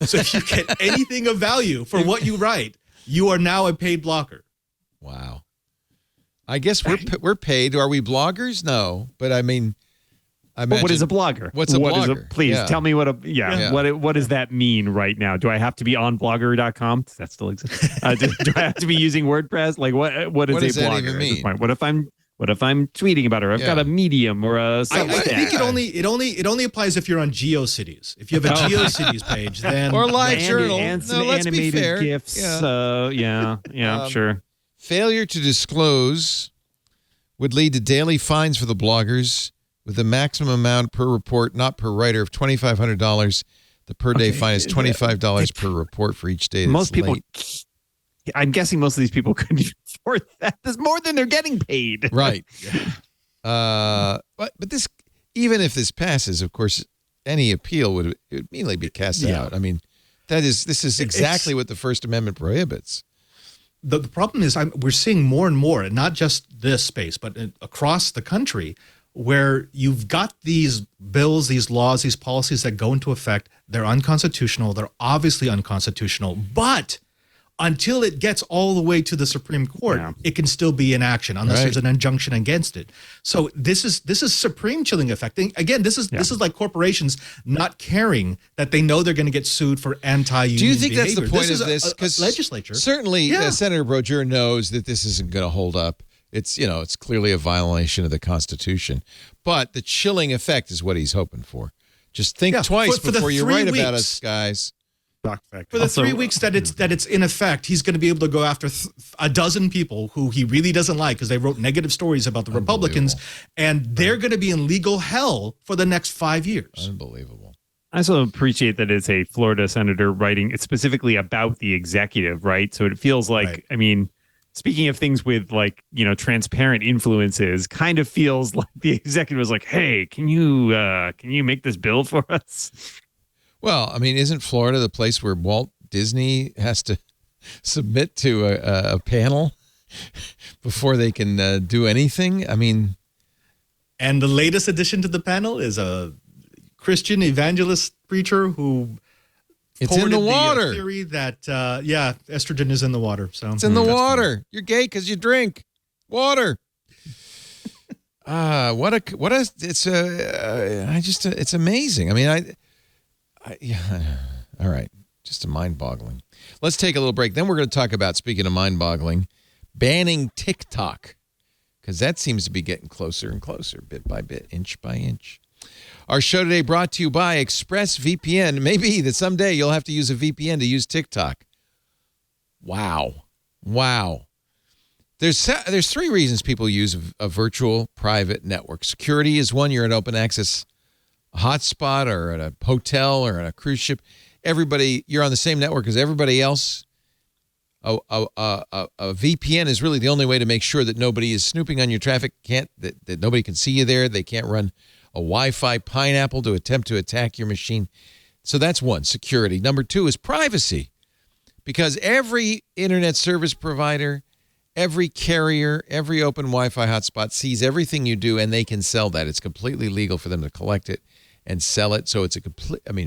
So if you get anything of value for what you write, you are now a paid blogger. Wow. I guess we're paid. Are we bloggers? No, but I mean, what is a blogger? What's a blogger? Please tell me what does that mean right now? Do I have to be on blogger.com? Does that still exist? Do I have to be using WordPress? Like what does a blogger mean? At this point? What if I'm tweeting about her? I've got a Medium or a Substack. I think it only applies if you're on GeoCities. If you have a GeoCities page, then or LiveJournal. And some animated GIFs. Sure. Failure to disclose would lead to daily fines for the bloggers with a maximum amount per report, not per writer, of $2,500. The per day fine is $25 per report for each day. Most people, late. I'm guessing most of these people couldn't afford that. There's more than they're getting paid. Right. But this, even if this passes, of course, any appeal would immediately be cast out. I mean, this is exactly what the First Amendment prohibits. The problem is we're seeing more and more, and not just this space, but across the country, where you've got these bills, these laws, these policies that go into effect. They're unconstitutional. They're obviously unconstitutional, but until it gets all the way to the Supreme Court, Yeah. it can still be in action unless Right. there's an injunction against it. So this is supreme chilling effect. And again, this is like corporations not caring that they know they're going to get sued for anti-union Do you think that's the behavior. point This of is this? Because legislature. certainly Yeah. Senator Broger knows that this isn't going to hold up. It's it's clearly a violation of the Constitution, but the chilling effect is what he's hoping for. Just think Yeah, twice for the before you 3 write about weeks. us, guys. Shock factor. For the Also- 3 weeks that it's in effect, he's going to be able to go after a dozen people who he really doesn't like because they wrote negative stories about the Republicans, and they're going to be in legal hell for the next 5 years. Unbelievable. I also appreciate that it's a Florida senator writing it specifically about the executive, right? So it feels like, Right. I mean, speaking of things with like, transparent influences, kind of feels like the executive was like, hey, can you make this bill for us? Well, I mean, isn't Florida the place where Walt Disney has to submit to a panel before they can do anything? I mean, And the latest addition to the panel is a Christian evangelist preacher who it's in the forwarded water. theory that estrogen is in the water. So It's in the that's water. You're gay because you drink water. It's amazing. I mean, all right. Just mind-boggling. Let's take a little break. Then we're going to talk about, speaking of mind-boggling, banning TikTok, because that seems to be getting closer and closer, bit by bit, inch by inch. Our show today brought to you by ExpressVPN. Maybe that someday you'll have to use a VPN to use TikTok. Wow. There's 3 reasons people use a virtual private network. Security is one. You're at open access hotspot or at a hotel or on a cruise ship. You're on the same network as everybody else. A VPN is really the only way to make sure that nobody is snooping on your traffic. That nobody can see you there. They can't run a Wi-Fi pineapple to attempt to attack your machine. So that's one, security. Number 2 is privacy, because every internet service provider, every carrier, every open Wi-Fi hotspot sees everything you do, and they can sell that. It's completely legal for them to collect it and sell it. So it's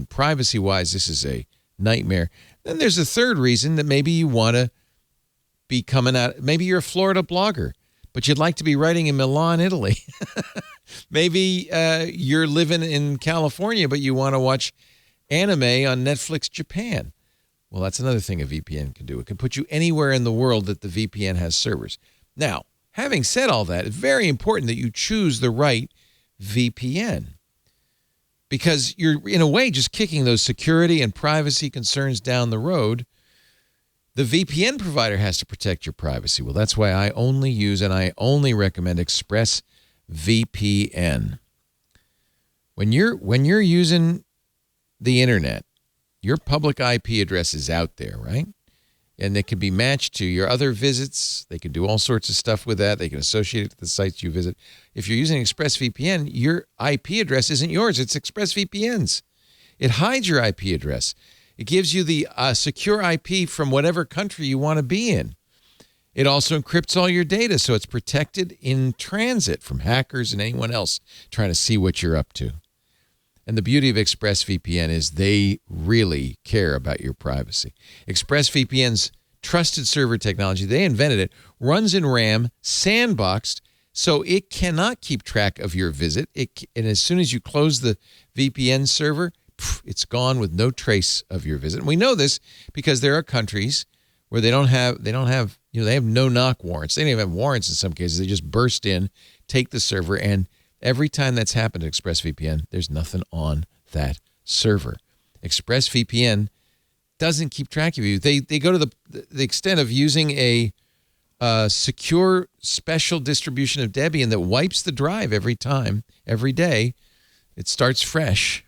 privacy-wise, this is a nightmare. Then there's a third reason that maybe you want to be coming out. Maybe you're a Florida blogger, but you'd like to be writing in Milan, Italy. Maybe you're living in California, but you want to watch anime on Netflix Japan. Well, that's another thing a VPN can do. It can put you anywhere in the world that the VPN has servers. Now, having said all that, it's very important that you choose the right VPN, because you're, in a way, just kicking those security and privacy concerns down the road. The VPN provider has to protect your privacy. Well, that's why I only use and I only recommend ExpressVPN. When you're using the internet, your public IP address is out there, right? And it can be matched to your other visits. They can do all sorts of stuff with that. They can associate it to the sites you visit. If you're using ExpressVPN, your IP address isn't yours. It's ExpressVPN's. It hides your IP address. It gives you the secure IP from whatever country you want to be in. It also encrypts all your data, so it's protected in transit from hackers and anyone else trying to see what you're up to. And the beauty of ExpressVPN is they really care about your privacy. ExpressVPN's trusted server technology, they invented it, runs in RAM, sandboxed, so it cannot keep track of your visit. And as soon as you close the VPN server, it's gone with no trace of your visit. And we know this because there are countries where they have no-knock warrants. They don't even have warrants in some cases. They just burst in, take the server, and every time that's happened to ExpressVPN, there's nothing on that server. ExpressVPN doesn't keep track of you. They go to the extent of using a secure special distribution of Debian that wipes the drive every time, every day. It starts fresh.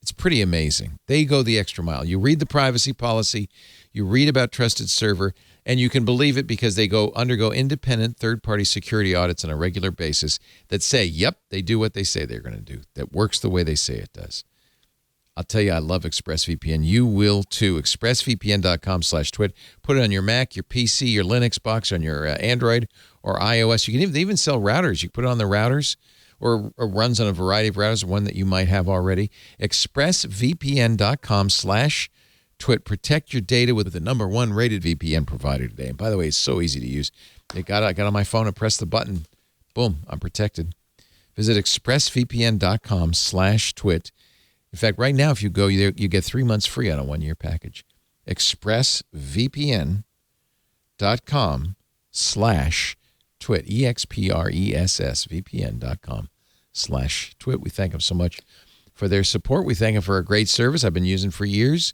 It's pretty amazing. They go the extra mile. You read the privacy policy, you read about trusted server, and you can believe it because they undergo independent third-party security audits on a regular basis that say, yep, they do what they say they're going to do. That works the way they say it does. I'll tell you, I love ExpressVPN. You will too. ExpressVPN.com/twit. Put it on your Mac, your PC, your Linux box, on your Android or iOS. You can even sell routers. You put it on the routers, or runs on a variety of routers, one that you might have already. ExpressVPN.com/twit. Twit. Protect your data with the #1 rated VPN provider today. And by the way, it's so easy to use. I got on my phone and pressed the button. Boom, I'm protected. Visit expressvpn.com/twit. In fact, right now, if you go there, you get 3 months free on a 1-year package. expressvpn.com/twit. expressvpn.com/twit. We thank them so much for their support. We thank them for a great service I've been using for years.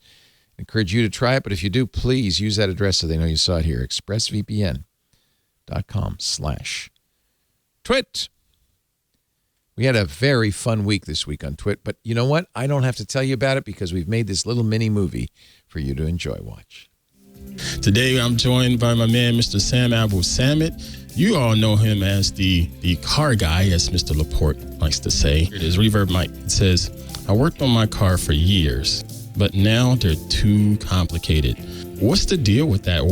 I encourage you to try it, but if you do, please use that address so they know you saw it here. expressvpn.com/twit. We had a very fun week this week on Twit, but you know what? I don't have to tell you about it because we've made this little mini movie for you to enjoy. Watch. Today, I'm joined by my man, Mr. Sam Abu-Samit. You all know him as the car guy, as Mr. Laporte likes to say. His reverb mic. It says, I worked on my car for years, but now they're too complicated. What's the deal with that?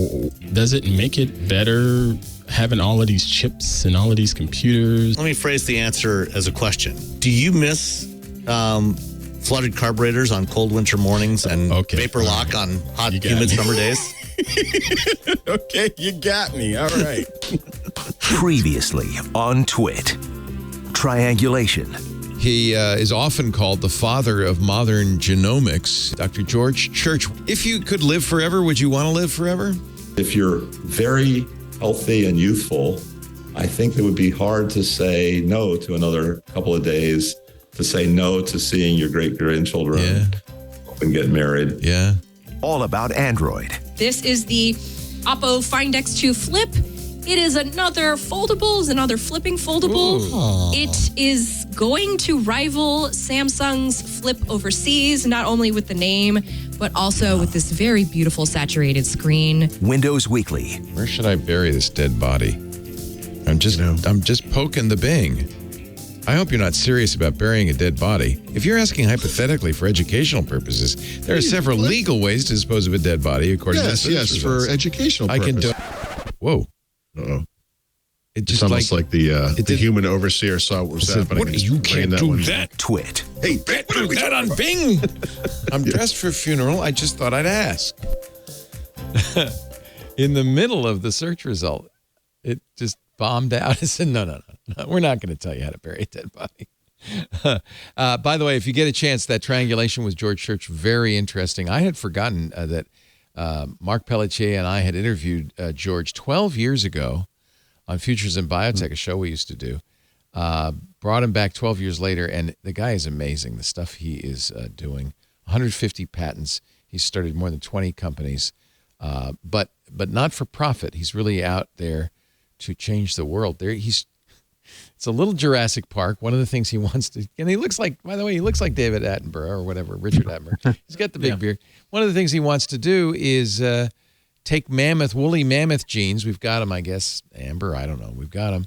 Does it make it better having all of these chips and all of these computers? Let me phrase the answer as a question. Do you miss flooded carburetors on cold winter mornings and vapor lock on hot, humid summer days? Okay, you got me. All right. Previously on Twit. Triangulation. He is often called the father of modern genomics, Dr. George Church. If you could live forever, would you want to live forever? If you're very healthy and youthful, I think it would be hard to say no to another couple of days, to say no to seeing your great-grandchildren and get married. Yeah. All about Android. This is the Oppo Find X2 Flip. It is another flipping foldable. Ooh. It is going to rival Samsung's Flip overseas, not only with the name, but also with this very beautiful saturated screen. Windows Weekly. Where should I bury this dead body? I'm just poking the Bing. I hope you're not serious about burying a dead body. If you're asking hypothetically for educational purposes, there are several legal ways to dispose of a dead body, according to the search results. for educational purposes. Whoa. Uh-oh. It's almost like the human overseer saw what was happening. What? You can't do that. Twit. Hey, don't do that on Bing. I'm dressed for a funeral. I just thought I'd ask. In the middle of the search result, it just bombed out. I said, no. We're not going to tell you how to bury a dead body. By the way, if you get a chance, that triangulation with George Church, very interesting. I had forgotten that Mark Pelletier and I had interviewed George 12 years ago on Futures in Biotech, a show we used to do. Brought him back 12 years later, and the guy is amazing, the stuff he is doing. 150 patents. He's started more than 20 companies, but not for profit. He's really out there to change the world. It's a little Jurassic Park. One of the things he wants to, and he looks like, by the way, he looks like David Attenborough or whatever, Richard Attenborough. He's got the big beard. One of the things he wants to do is take woolly mammoth genes. We've got them, I guess, Amber, I don't know. We've got them,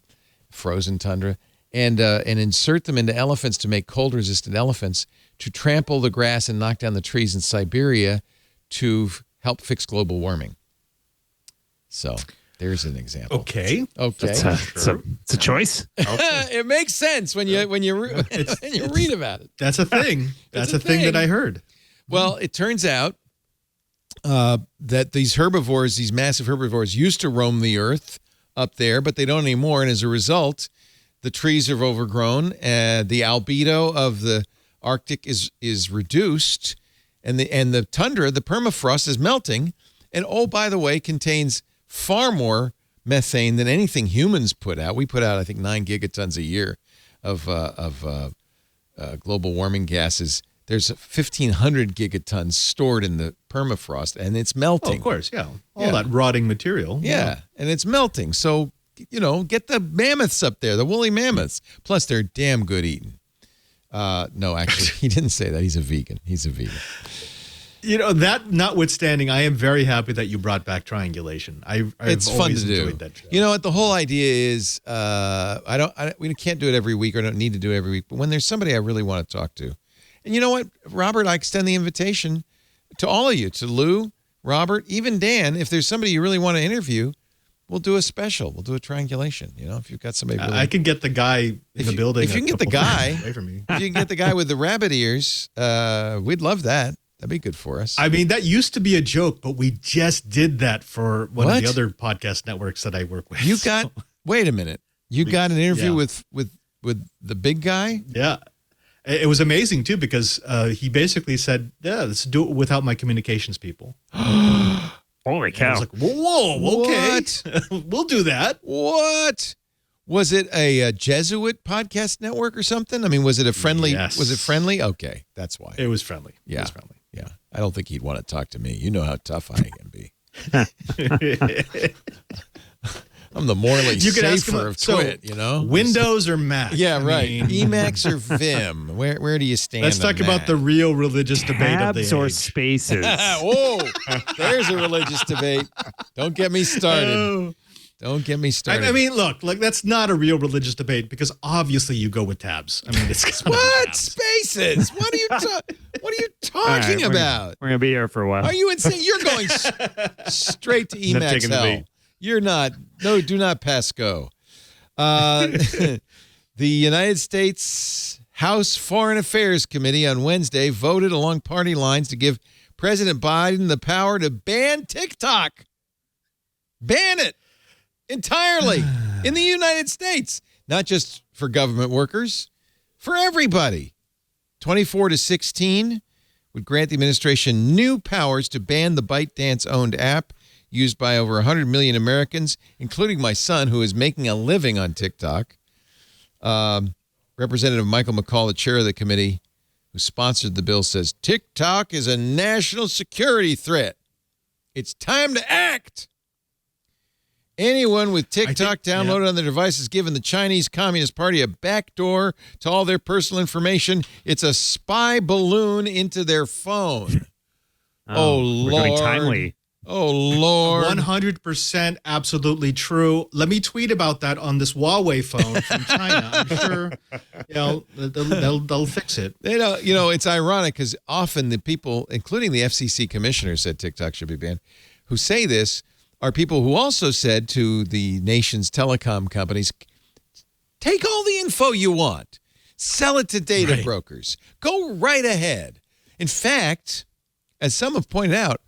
frozen tundra, and insert them into elephants to make cold-resistant elephants to trample the grass and knock down the trees in Siberia to help fix global warming. So there's an example. Okay. It's a choice. It makes sense when you read about it. That's a thing. That's a thing that I heard. Well, it turns out that these herbivores, these massive herbivores, used to roam the earth up there, but they don't anymore. And as a result, the trees are overgrown. The albedo of the Arctic is reduced, and the tundra, the permafrost, is melting. And by the way, contains far more methane than anything humans put out. We put out, I think, 9 gigatons a year of global warming gases. There's 1,500 gigatons stored in the permafrost, and it's melting. Oh, of course, yeah. All that rotting material. Yeah, and it's melting. So, get the mammoths up there, the woolly mammoths. Plus, they're damn good eating. No, actually, he didn't say that. He's a vegan. That notwithstanding, I am very happy that you brought back triangulation. It's fun to do. That show. You know what? The whole idea is we can't do it every week or don't need to do it every week. But when there's somebody I really want to talk to, and you know what, Robert, I extend the invitation to all of you, to Lou, Robert, even Dan. If there's somebody you really want to interview, we'll do a special. We'll do a triangulation. If you've got somebody, really, I can get the guy in the building. If you can get the guy, away from me. if you can get the guy with the rabbit ears, we'd love that. That'd be good for us. I mean, that used to be a joke, but we just did that for one of the other podcast networks that I work with. You got, wait a minute. You got an interview with the big guy? Yeah. It was amazing, too, because he basically said, yeah, let's do it without my communications people. Holy cow. I was like, whoa, okay. We'll do that. What? Was it a Jesuit podcast network or something? I mean, was it a friendly? Yes. Was it friendly? Okay, that's why. It was friendly. Yeah. It was friendly. Yeah. I don't think he'd want to talk to me. You know how tough I can be. I'm the morally safer of Twit, you know? Windows or Mac? Yeah, right. Emacs or Vim? Where do you stand? Let's talk about the real religious debate of the Tabs or age. spaces? Whoa, there's a religious debate. Don't get me started. Don't get me started. I mean, look, like that's not a real religious debate because obviously you go with tabs. I mean, it's what spaces? What are you talking about? We're gonna be here for a while. Are you insane? You're going straight to Emacs hell. You're not. No, do not pass go. The United States House Foreign Affairs Committee on Wednesday voted along party lines to give President Biden the power to ban TikTok. Ban it entirely in the United States, not just for government workers, for everybody. 24-16 would grant the administration new powers to ban the ByteDance-owned app used by over 100 million Americans, including my son, who is making a living on TikTok. Representative Michael McCall, the chair of the committee who sponsored the bill, says TikTok is a national security threat. It's time to act. Anyone with TikTok downloaded on their device is giving the Chinese Communist Party a backdoor to all their personal information. It's a spy balloon into their phone. Oh Lord. We're going timely. Oh, Lord. 100% absolutely true. Let me tweet about that on this Huawei phone from China. I'm sure they'll fix it. It's ironic because often the people, including the FCC commissioner said TikTok should be banned, who say this are people who also said to the nation's telecom companies, take all the info you want. Sell it to data brokers. Go right ahead. In fact, as some have pointed out,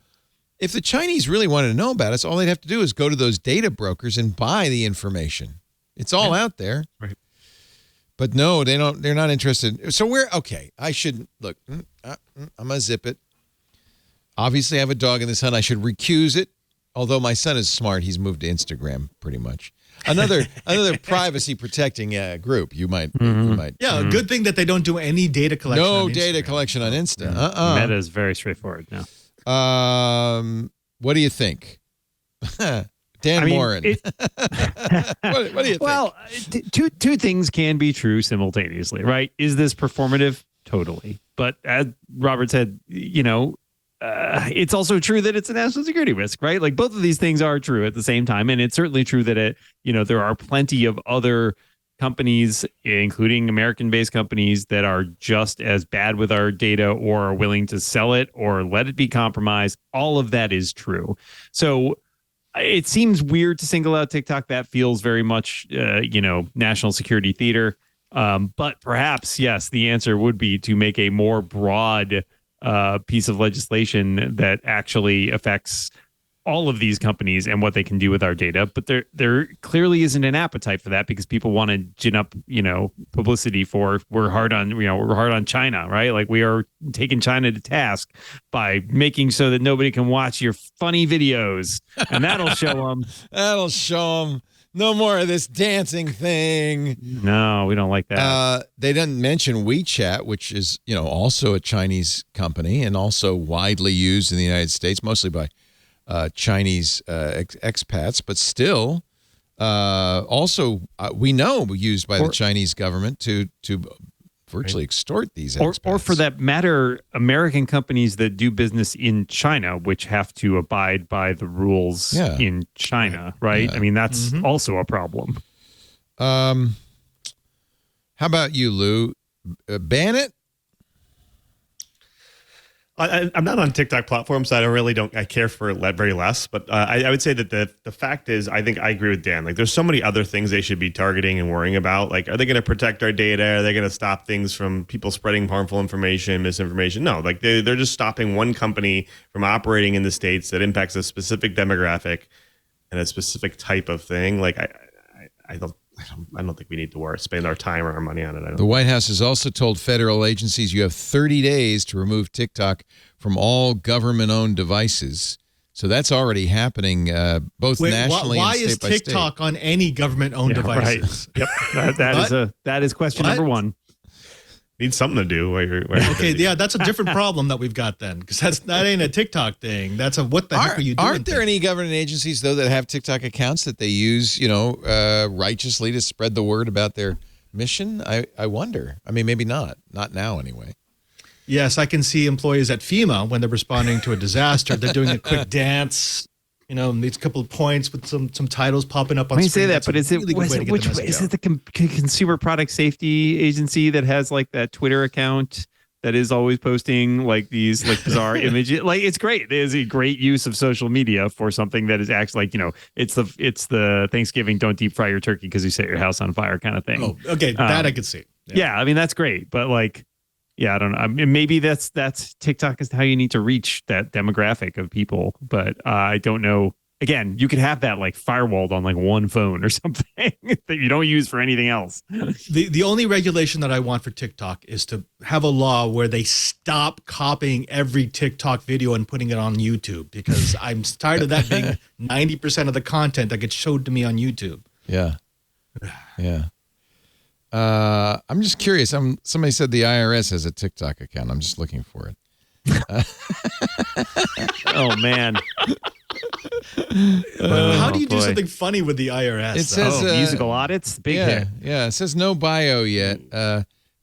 if the Chinese really wanted to know about us, all they'd have to do is go to those data brokers and buy the information. It's all out there. Right. But no, they don't. They're not interested. So I should look. I'm gonna zip it. Obviously, I have a dog in this hunt. I should recuse it. Although my son is smart, he's moved to Instagram pretty much. Another privacy protecting group. You might. Yeah, good thing that they don't do any data collection. No on data Instagram. collection on Insta. Meta is very straightforward now. What do you think? Dan Moren. What do you think? Well, two things can be true simultaneously, right? Is this performative? Totally. But as Robert said, it's also true that it's a national security risk, right? Like both of these things are true at the same time. And it's certainly true that there are plenty of other companies, including American-based companies, that are just as bad with our data or are willing to sell it or let it be compromised. All of that is true. So it seems weird to single out TikTok. That feels very much, national security theater. But perhaps, yes, the answer would be to make a more broad piece of legislation that actually affects all of these companies and what they can do with our data. But there clearly isn't an appetite for that because people want to gin up, publicity for we're hard on China, right? Like we are taking China to task by making so that nobody can watch your funny videos, and that'll show them. That'll show them. No more of this dancing thing. No, we don't like that. They didn't mention WeChat, which is, also a Chinese company and also widely used in the United States, mostly by Chinese expats, but still also we know used by the Chinese government to virtually extort these expats. Or for that matter, American companies that do business in China, which have to abide by the rules in China, right? Yeah. I mean, that's also a problem. How about you, Lou? Ban it? I'm not on TikTok platform, so I care for it very less. But I would say that the fact is, I think I agree with Dan. Like, there's so many other things they should be targeting and worrying about. Like, are they going to protect our data? Are they going to stop things from people spreading harmful information, misinformation? No, like they're just stopping one company from operating in the States that impacts a specific demographic and a specific type of thing. Like, I don't think we need to spend our time or our money on it. The White House has also told federal agencies you have 30 days to remove TikTok from all government-owned devices. So that's already happening both nationally and state by state. Why is TikTok on any government-owned devices? Right. Yep. That is question number one. Need something to do while you're okay, yeah, that's a different problem that we've got then, because that ain't a TikTok thing. That's a what the heck are you doing? Aren't there any government agencies though that have TikTok accounts that they use, righteously to spread the word about their mission? I wonder. I mean, maybe not now anyway. Yes, I can see employees at FEMA when they're responding to a disaster. They're doing a quick dance. Needs a couple of points with some titles popping up on screen. You say that, but is it the Consumer Product Safety Agency that has like that Twitter account that is always posting like these like bizarre images? Like, it's great. It is a great use of social media for something that is actually like, it's the Thanksgiving don't deep fry your turkey because you set your house on fire kind of thing. Oh, okay, that I could see. Yeah, I mean that's great, but like. Yeah, I don't know. I mean, maybe that's TikTok is how you need to reach that demographic of people, but I don't know. Again, you could have that like firewalled on like one phone or something that you don't use for anything else. The only regulation that I want for TikTok is to have a law where they stop copying every TikTok video and putting it on YouTube, because I'm tired of that being 90% of the content that gets showed to me on YouTube. Yeah. Yeah. I'm just curious. Somebody said the IRS has a TikTok account. I'm just looking for it. Oh man! How do you do something funny with the IRS? It says musical audits. Big hit. Yeah. It says no bio yet.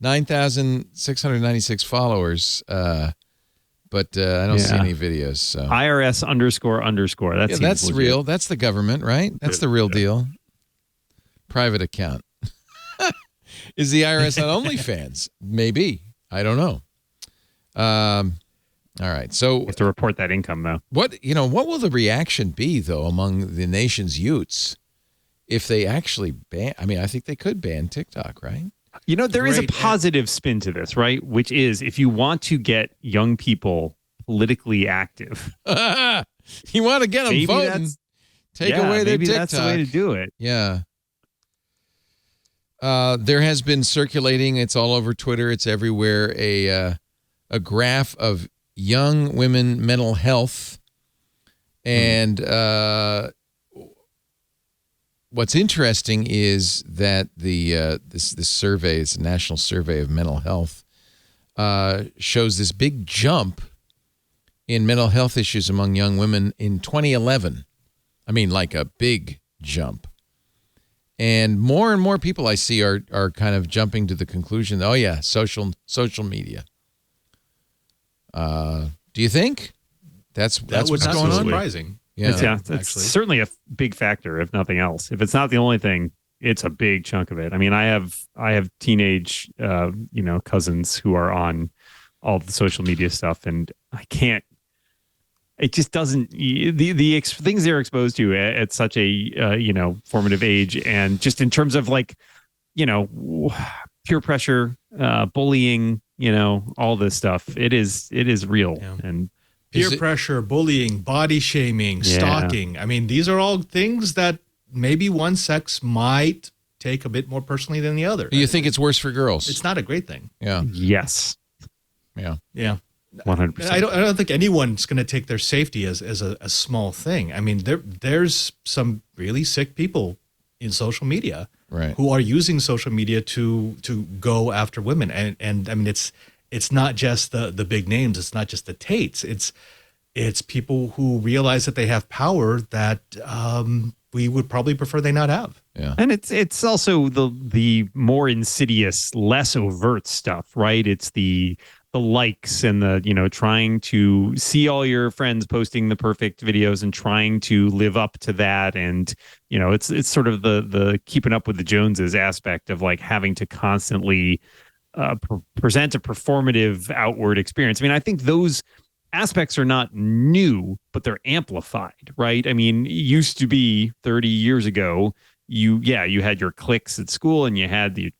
9,696 followers. But I don't see any videos. So IRS __. That's legit. real. That's the government, right? That's the real deal. Private account. Is the IRS on OnlyFans? Maybe. I don't know. All right. So you have to report that income, though. What will the reaction be, though, among the nation's youths if they actually ban? I mean, I think they could ban TikTok, right? There is a positive spin to this, right? Which is if you want to get young people politically active. You want to get them voting. Take away their TikTok. That's the way to do it. Yeah. There has been circulating, it's all over Twitter, it's everywhere, a graph of young women mental health. And what's interesting is that this survey, it's a national survey of mental health, shows this big jump in mental health issues among young women in 2011. I mean, like a big jump. And more people I see are kind of jumping to the conclusion that, oh yeah, social media. Do you think that's what's going on? Surprising. Yeah, it's certainly a big factor, if nothing else. If it's not the only thing, it's a big chunk of it. I mean, I have teenage cousins who are on all the social media stuff, and I can't. It just doesn't the things they're exposed to at such a formative age, and just in terms of like peer pressure, bullying, all this stuff. It is real. Yeah. And peer pressure, bullying, body shaming, stalking. I mean, these are all things that maybe one sex might take a bit more personally than the other. You think it's worse for girls? It's not a great thing. Yeah. Yes. Yeah. Yeah. 100%. I don't think anyone's going to take their safety as a small thing. I mean, there's some really sick people in social media who are using social media to go after women, and I mean it's not just the big names, it's not just the Tates, it's people who realize that they have power that we would probably prefer they not have. Yeah, and it's also the more insidious, less overt stuff, right? It's the likes and the trying to see all your friends posting the perfect videos and trying to live up to that, and it's sort of the keeping up with the Joneses aspect of like having to constantly present a performative outward experience. I mean, I think those aspects are not new, but they're amplified, right? I mean, it used to be 30 years ago, you had your cliques at school and you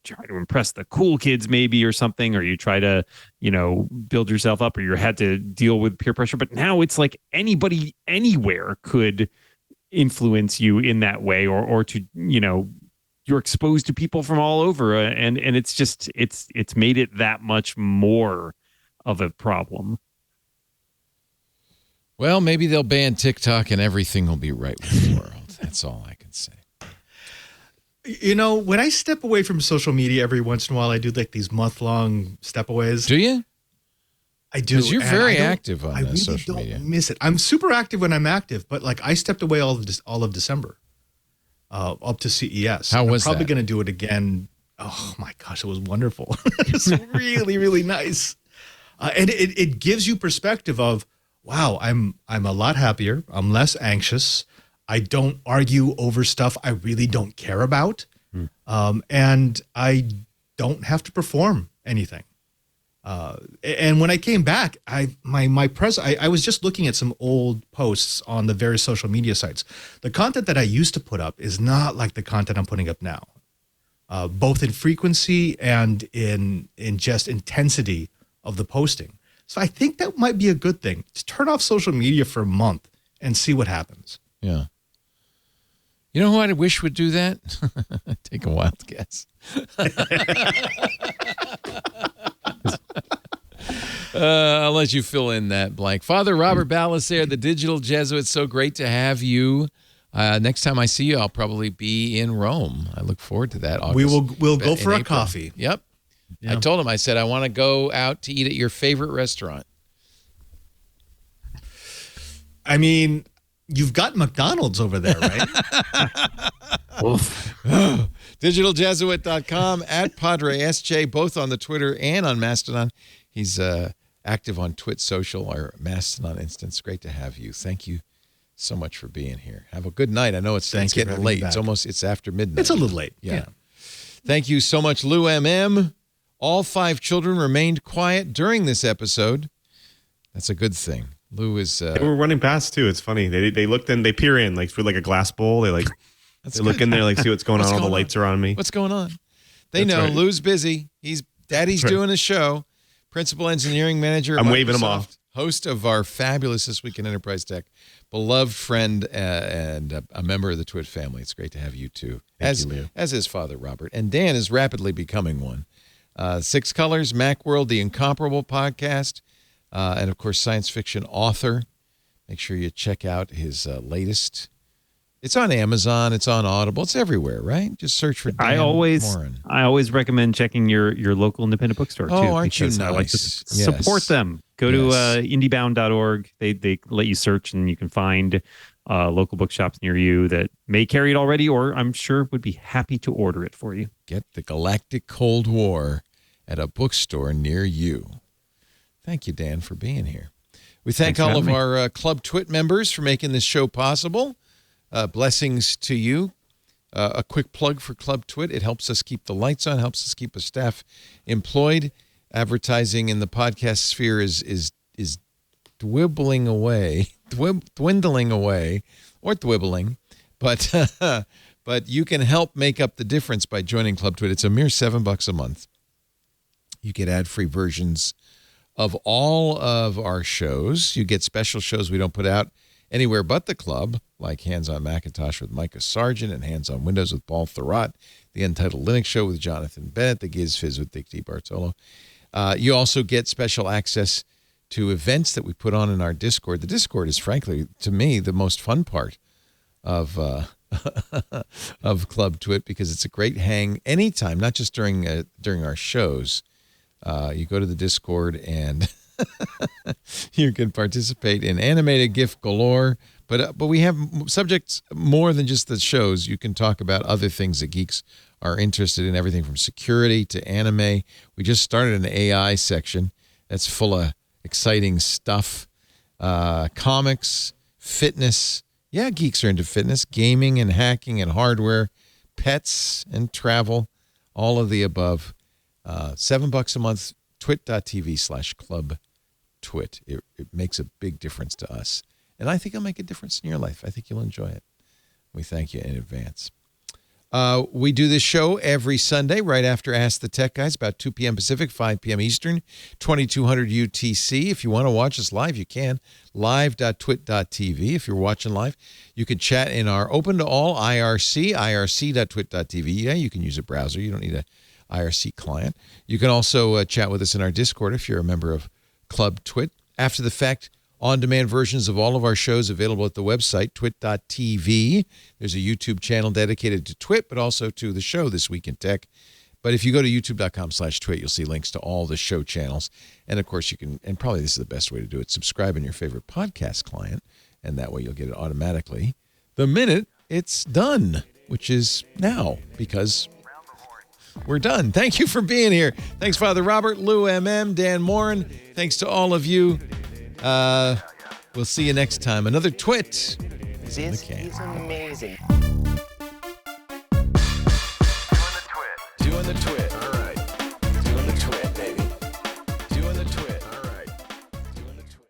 try to impress the cool kids maybe or something, or you try to, build yourself up, or you had to deal with peer pressure. But now it's like anybody anywhere could influence you in that way, or to, you're exposed to people from all over. And it's just, it's made it that much more of a problem. Well, maybe they'll ban TikTok and everything will be right with the world. That's all I can say. When I step away from social media every once in a while, I do like these month-long step-aways. Do you? I do. Because you're very active on really social media. I don't miss it. I'm super active when I'm active, but like I stepped away all of December, up to CES. How was I'm probably that? going to do it again. Oh my gosh, it was wonderful. It's really, really nice. And it gives you perspective of, wow, I'm a lot happier. I'm less anxious. I don't argue over stuff I really don't care about. And I don't have to perform anything. And when I came back, I was just looking at some old posts on the various social media sites. The content that I used to put up is not like the content I'm putting up now, both in frequency and in just intensity of the posting. So I think that might be a good thing. Just turn off social media for a month and see what happens. Yeah. You know who I wish would do that? Take a wild guess. I'll let you fill in that blank. Father Robert Ballecer, the digital Jesuit, so great to have you. Next time I see you, I'll probably be in Rome. I look forward to that. We'll go for a coffee. Yep. Yeah. I told him, I said, I want to go out to eat at your favorite restaurant. I mean, you've got McDonald's over there, right? DigitalJesuit.com, at Padre SJ, both on the Twitter and on Mastodon. He's active on Twit Social, our Mastodon instance. Great to have you. Thank you so much for being here. Have a good night. I know it's getting late. It's after midnight. It's a little late. Yeah. Thank you so much, Lou MM. All 5 children remained quiet during this episode. That's a good thing. Lou is... they were running past, too. It's funny. They looked in, they peer in, like, through, like, a glass bowl. They look in there, like, see what's going on. All the lights are on me. What's going on? They know. Right. Lou's busy. Daddy's doing a show. Principal engineering manager. I'm waving him off. Host of our fabulous This Week in Enterprise Tech. Beloved friend and a member of the Twit family. It's great to have you, too. As is Father Robert. And Dan is rapidly becoming one. 6 Colors, Macworld, the Incomparable podcast, and, of course, science fiction author. Make sure you check out his latest. It's on Amazon. It's on Audible. It's everywhere, right? Just search for Dan Moren. I always recommend checking your local independent bookstore, too. Oh, aren't you nice? I like to support them. Go to indiebound.org. They let you search, and you can find local bookshops near you that may carry it already, or I'm sure would be happy to order it for you. Get the Galactic Cold War at a bookstore near you. Thank you, Dan, for being here. We thank all of our Club Twit members for making this show possible. Blessings to you. A quick plug for Club Twit. It helps us keep the lights on, helps us keep a staff employed. Advertising in the podcast sphere is dwindling away, or dwibbling. But you can help make up the difference by joining Club Twit. It's a mere $7 a month. You get ad-free versions of all of our shows. You get special shows we don't put out anywhere but the club, like Hands on Macintosh with Micah Sargent and Hands on Windows with Paul Thurrott, the Untitled Linux Show with Jonathan Bennett, the Giz Fizz with Dick DiBartolo. You also get special access to events that we put on in our Discord. The Discord is, frankly, to me, the most fun part of Club Twit, because it's a great hang anytime, not just during our shows. You go to the Discord and you can participate in animated GIF galore. But we have subjects more than just the shows. You can talk about other things that geeks are interested in, everything from security to anime. We just started an AI section that's full of exciting stuff. Comics, fitness. Yeah, geeks are into fitness, gaming and hacking and hardware, pets and travel, all of the above. $7 a month, twit.tv/clubtwit. It makes a big difference to us. And I think it'll make a difference in your life. I think you'll enjoy it. We thank you in advance. We do this show every Sunday right after Ask the Tech Guys, about 2 p.m. Pacific, 5 p.m. Eastern, 2200 UTC. If you want to watch us live, you can. Live.twit.tv. If you're watching live, you can chat in our open to all IRC, irc.twit.tv. Yeah, you can use a browser. You don't need a IRC client. You can also chat with us in our Discord if you're a member of Club Twit. After the fact, on-demand versions of all of our shows available at the website, twit.tv. There's a YouTube channel dedicated to Twit, but also to the show This Week in Tech. But if you go to youtube.com/twit, you'll see links to all the show channels. And, of course, you can, and probably this is the best way to do it, subscribe in your favorite podcast client, and that way you'll get it automatically the minute it's done, which is now, because we're done. Thank you for being here. Thanks, Father Robert, Lou MM, Dan Moren. Thanks to all of you. We'll see you next time. Another Twit. This is amazing.